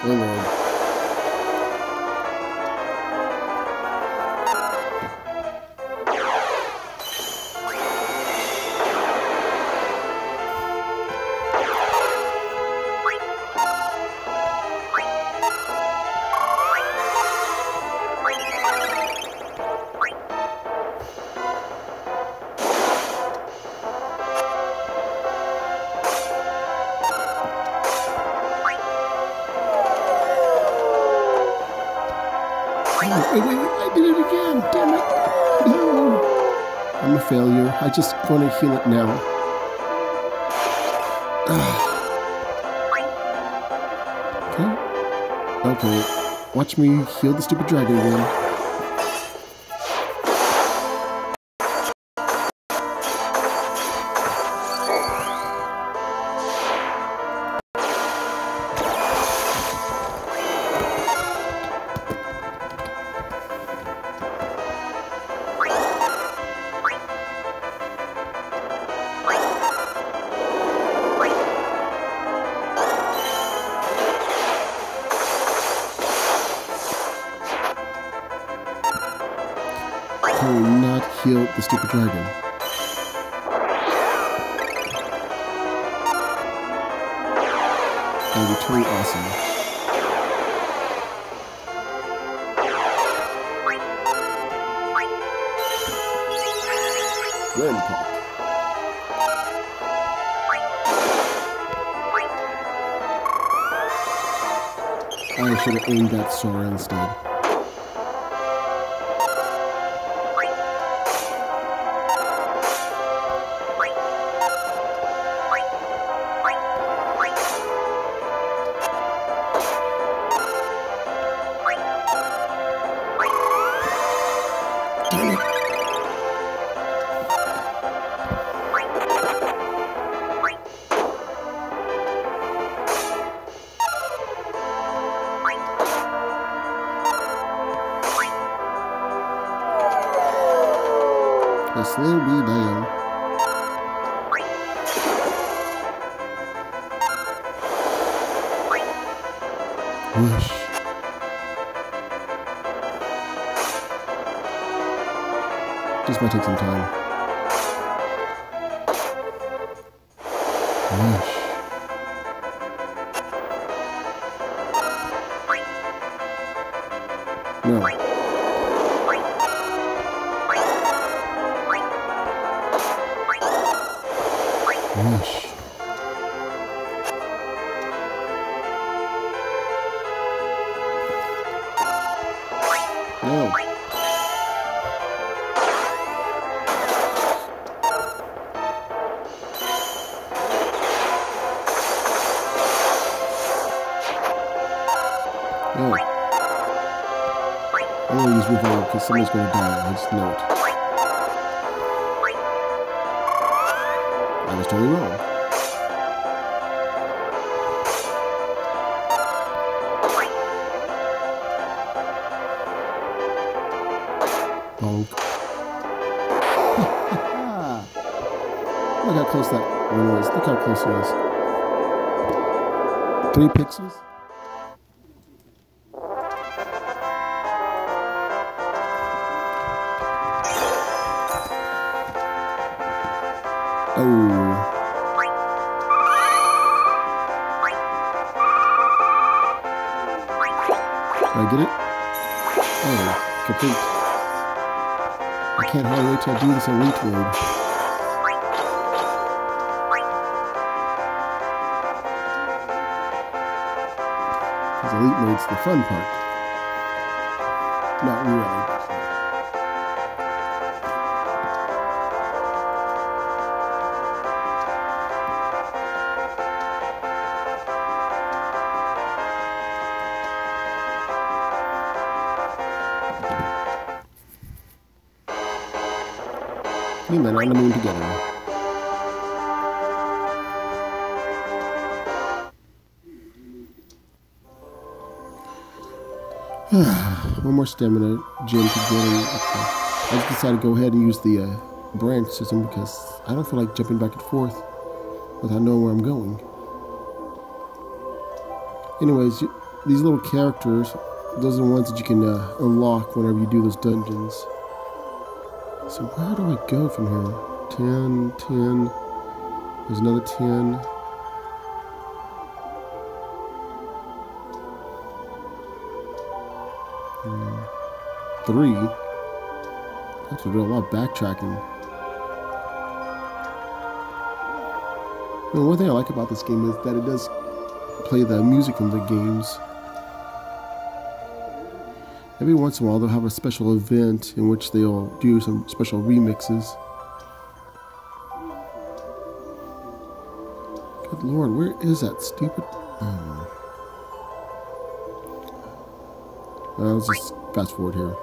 Oh Lord. Wait, I did it again, damn it. No. I'm a failure. I just want to heal it now. Okay. Watch me heal the stupid dragon again. I will not heal the stupid dragon. That would be totally awesome. Grandpa. I should have aimed at Sora instead. Slow me down. Whoosh. This might take some time. Whoosh. No. Whoosh. No. Oh. I'm gonna use revive because someone's gonna die. I just know it. I was totally wrong. Bonk. Look how close that one was. Look how close he is. 3 pixels? Oh. Did I get it? Oh, complete. I can't hardly wait till I do this elite mode. Because elite mode's the fun part. Not really. We met on the moon together. One more stamina gem to get in. Okay. I just decided to go ahead and use the branch system because I don't feel like jumping back and forth without knowing where I'm going. Anyways, these little characters, those are the ones that you can unlock whenever you do those dungeons. So where do I go from here? 10, 10, there's another 10. Three. I have to do a lot of backtracking. One thing I like about this game is that it does play the music from the games. Every once in a while they'll have a special event in which they'll do some special remixes. Good lord, where is that stupid... let's just fast forward here.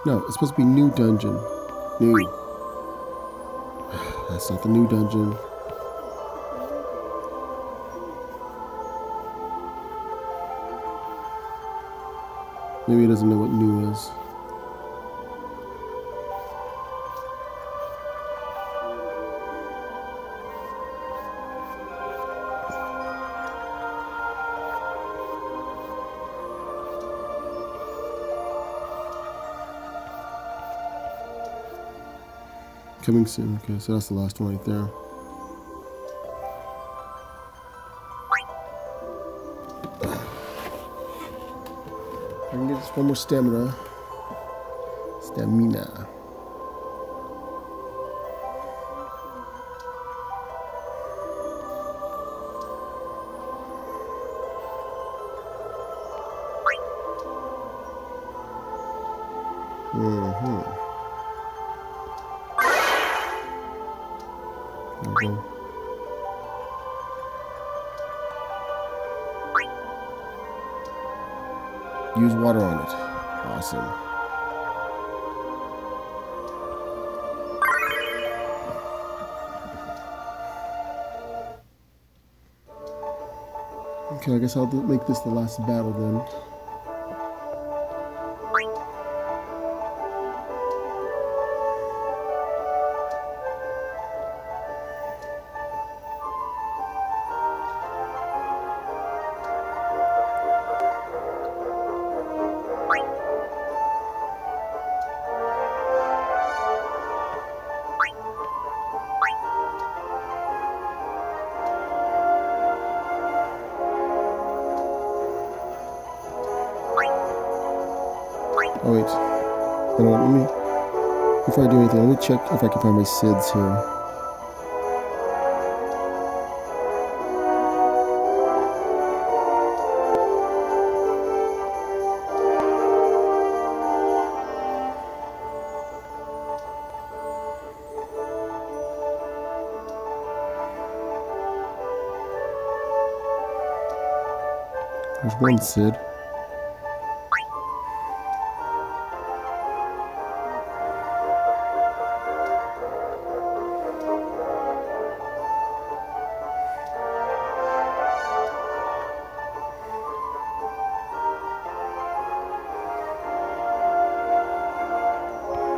No, it's supposed to be new dungeon. New. That's not the new dungeon. Maybe he doesn't know what new is. Coming soon. Okay, so that's the last one right there. I can get just one more stamina. Stamina. Use water on it. Awesome. Okay, I guess I'll make this the last battle then. Oh wait, hold on, let me, before I do anything, let me check if I can find my SIDS here. There's one Sid.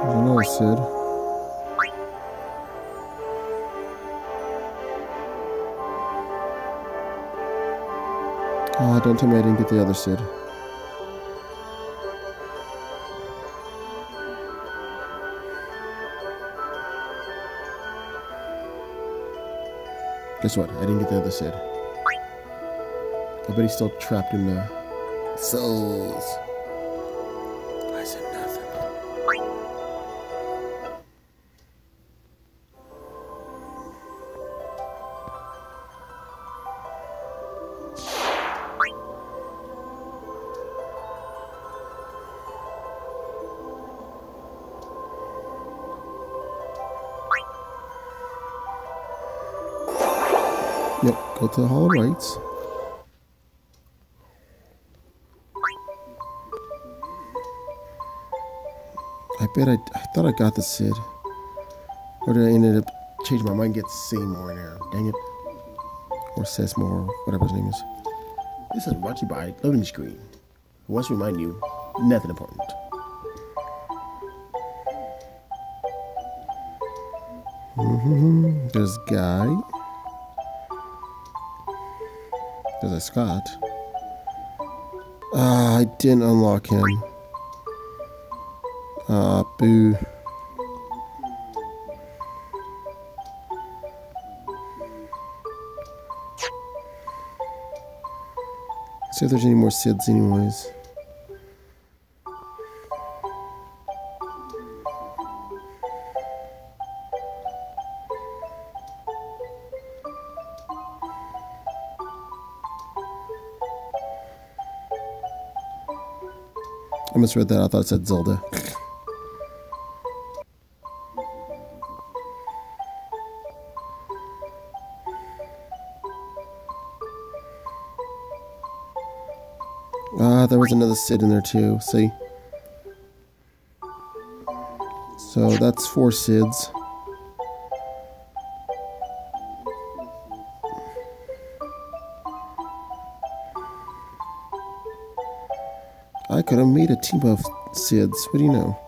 There's another Sid. Oh, don't tell me I didn't get the other Sid. Guess what? I didn't get the other Sid. I bet he's still trapped in the souls. I said nothing. Yep, go to the Hall of Rights. I thought I got the Sid. Or did I end up changing my mind and get Seymour in there? Dang it. Or Sesmore, whatever his name is. This is brought to you by Loading Screen. Who wants to remind you, nothing important. There's Guy. There's a Scott. Ah, I didn't unlock him. Ah, boo. See if there's any more Sids anyways. I misread that. I thought it said Zelda. Ah, there was another Sid in there too. See? So that's 4 Sids. I could have made a team of Sids. What do you know?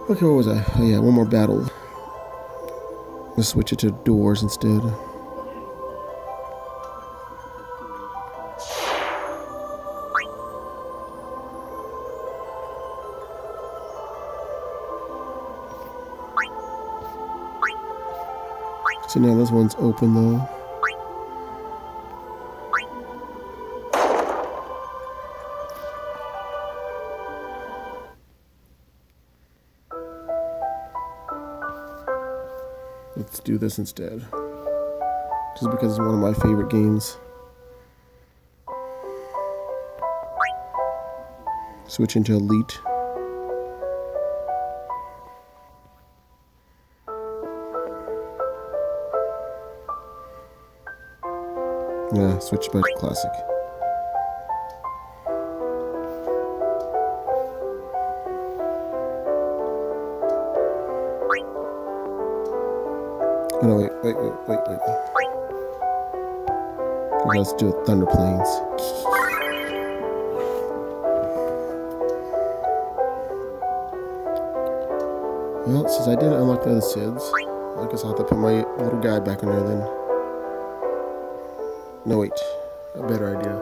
Okay, what was I? Oh yeah, one more battle. Let's switch it to doors instead. So now this one's open though. Let's do this instead. Just because it's one of my favorite games. Switch into Elite. Yeah, switch back to Classic. Oh no, wait. Okay, let's do it. Thunder Plains. Well, since I didn't unlock the other Sids, I guess I'll have to put my little guide back in there then. No, wait. A better idea.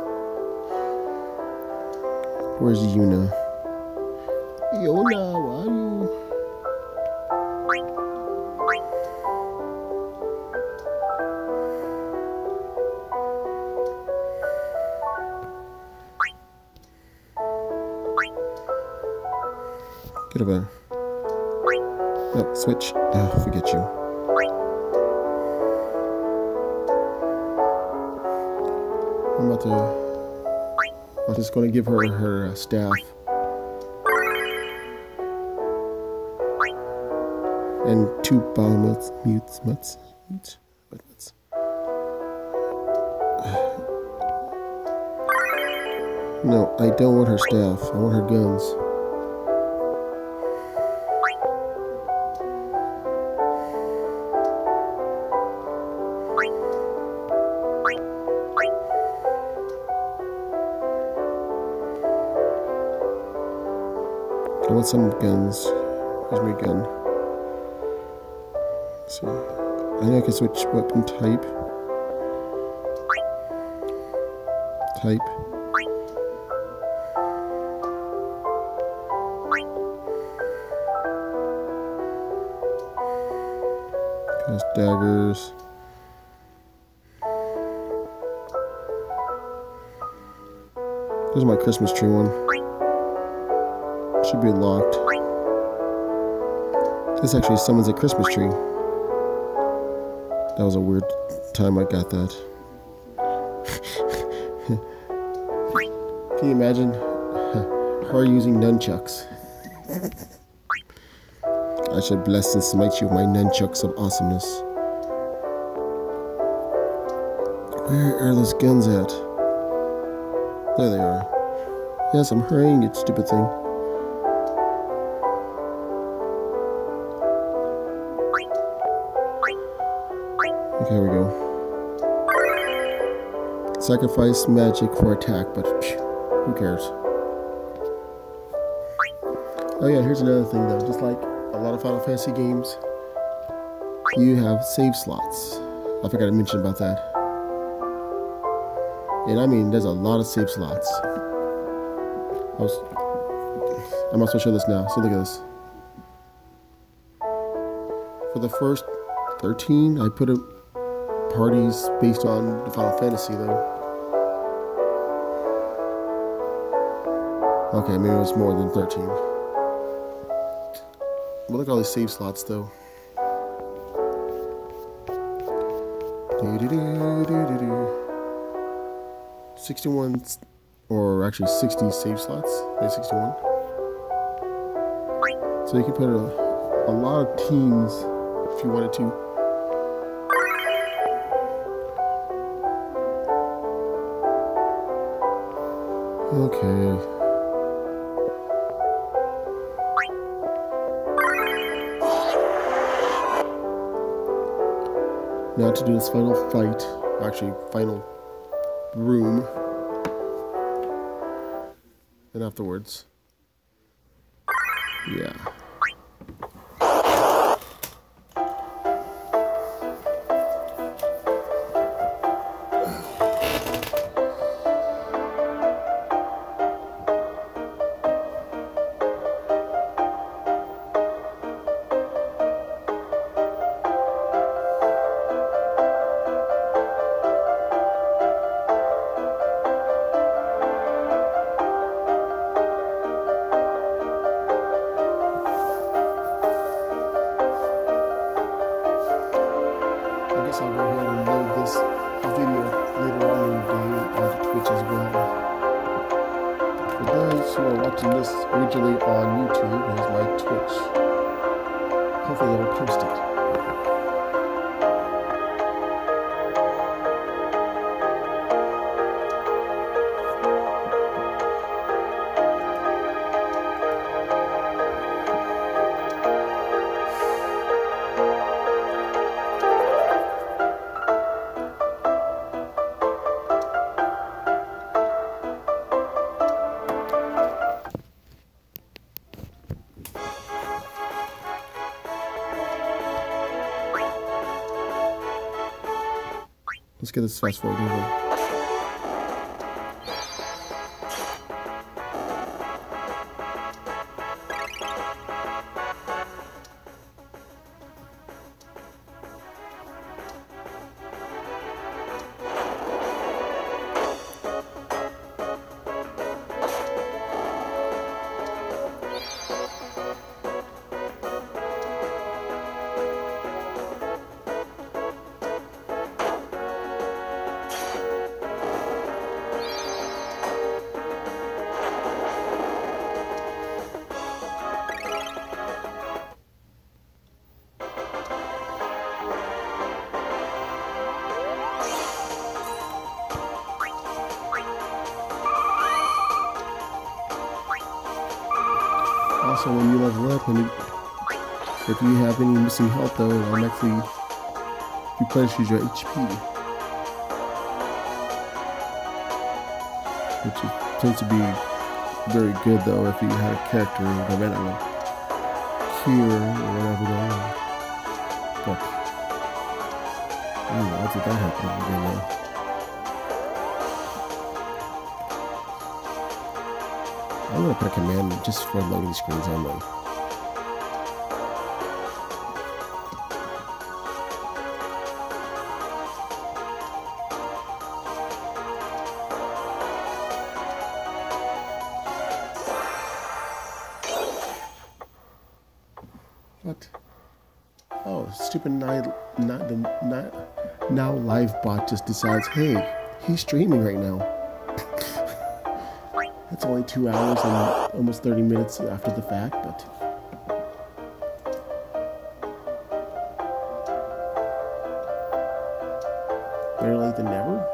Where's Yuna? Yuna, why are you... Get over there. No, switch. Oh, forget you. I'm about to I'm just going to give her her staff. And 2 mutes. No, I don't want her staff. I want her guns. I want some guns. Here's my gun. So I know I can switch weapon type. There's daggers. There's my Christmas tree one. Should be locked. This actually summons a Christmas tree. That was a weird time I got that. Can you imagine her using nunchucks? I shall bless and smite you with my nunchucks of awesomeness. Where are those guns at? There they are. Yes, I'm hurrying, you stupid thing. Okay, here we go. Sacrifice magic for attack, but who cares? Oh yeah, here's another thing though. Just like a lot of Final Fantasy games, you have save slots. I forgot to mention about that. And I mean, there's a lot of save slots. I'm not supposed to show this now, so look at this. For the first 13, I put parties based on the Final Fantasy though. Okay, maybe it was more than 13. But look at all these save slots though. 61, or actually 60 save slots. Maybe 61. So you can put a lot of teams if you wanted to. Okay. Now to do this final fight, actually final room, and afterwards, yeah. I'll go ahead and load this video later on in the day on Twitch as well. For those who are watching this originally on YouTube, here's my Twitch. Hopefully it'll post it. Let's get this fast forward moving. Also, when you level up, if you have any missing health, though, it automatically replenishes your HP, which tends to be very good, though, if you had a character that ran out of cure or whatever going on. But I don't know, how did that happen? I don't know. I'm gonna put a command just for loading screens only. What? Oh, stupid now live bot just decides, hey, he's streaming right now. It's only 2 hours and almost 30 minutes after the fact, but better late than never.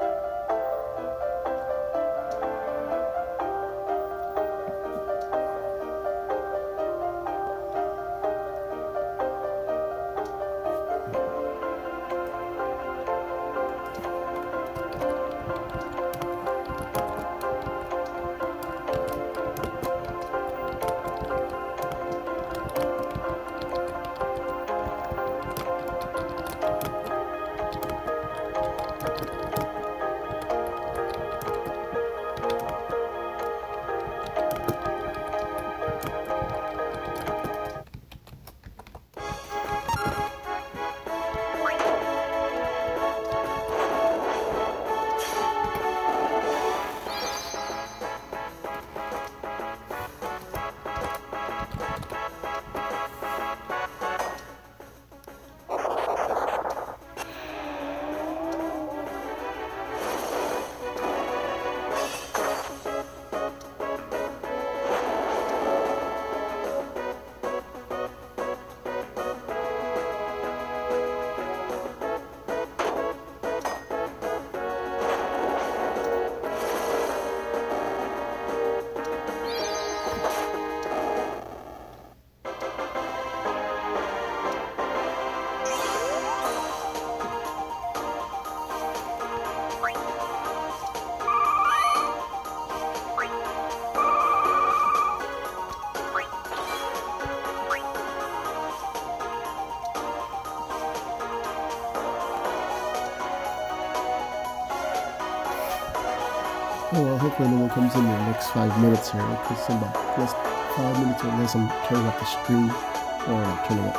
Oh well, hopefully no one comes in the next 5 minutes here, because in about 5 minutes or less I'm turning off the stream, or turning up,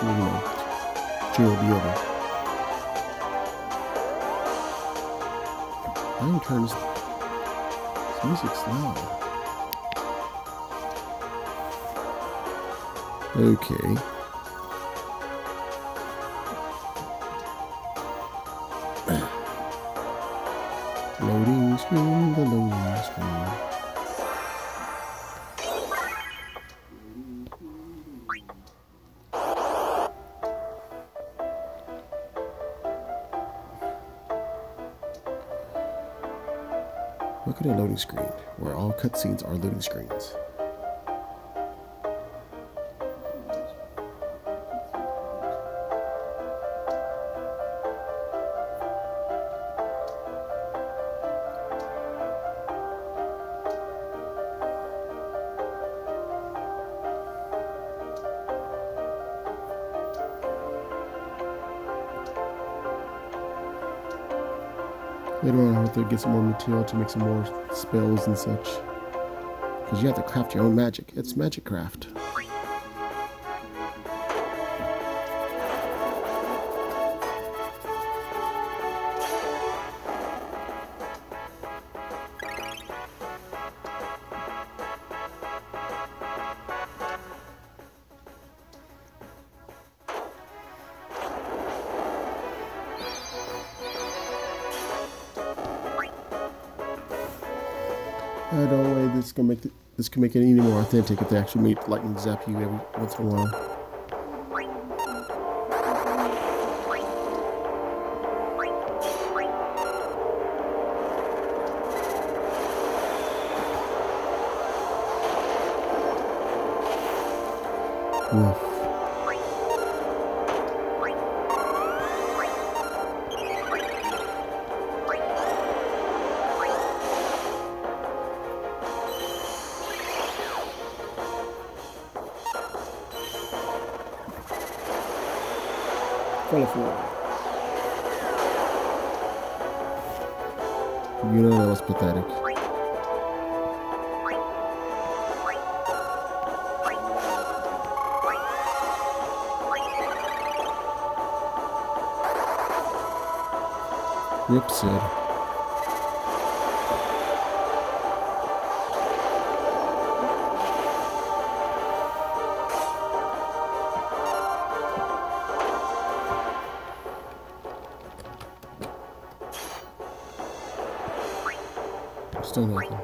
stream will be over. I can turn this music's loud. Okay. Loading screen, the loading screen. Look at a loading screen, where all cutscenes are loading screens. Later on, I have to get some more material to make some more spells and such. Because you have to craft your own magic. It's magic craft. Don't worry, this can make it any more authentic if they actually made lightning zap you every once in a while. Woof. Colorful. You know that was pathetic. Rip said. Still nothing.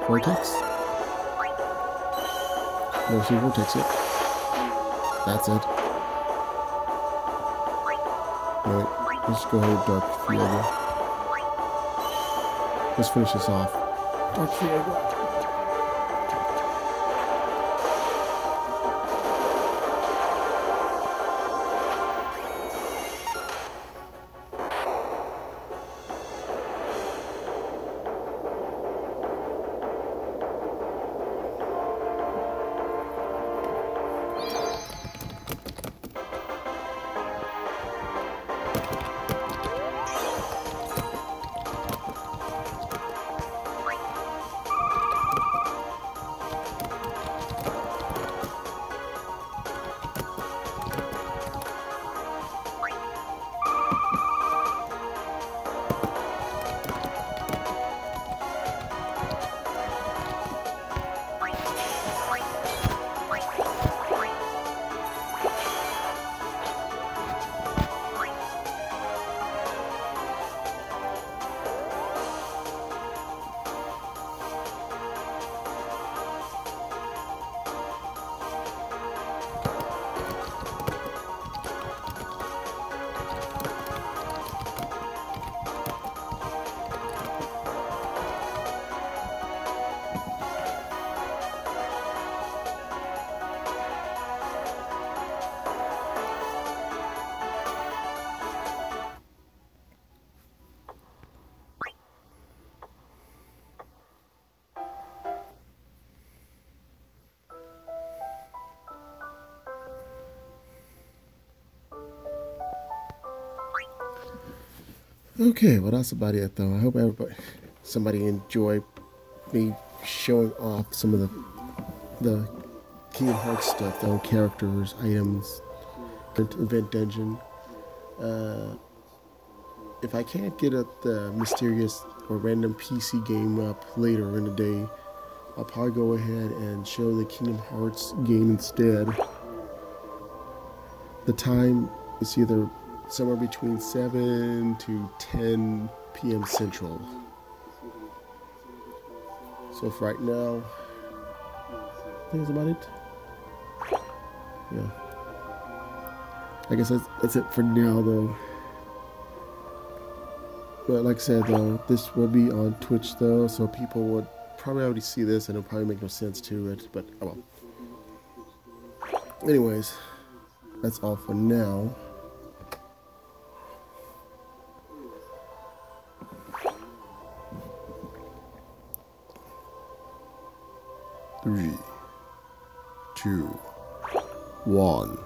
Vortex? No, she vortex it. That's it. Alright, let's go ahead with Dark Fiego. Let's finish this off. Dark Fiego. Okay, well that's about it though. I hope somebody enjoyed me showing off some of the Kingdom Hearts stuff though, characters, items, event dungeon. If I can't get the mysterious or random PC game up later in the day, I'll probably go ahead and show the Kingdom Hearts game instead. The time is either somewhere between 7 to 10 p.m. Central. So for right now, I think that's about it. Yeah. I guess that's it for now though. But like I said though, this will be on Twitch though, so people would probably already see this and it'll probably make no sense to it, but oh well. Anyways, that's all for now. Three, 2, 1.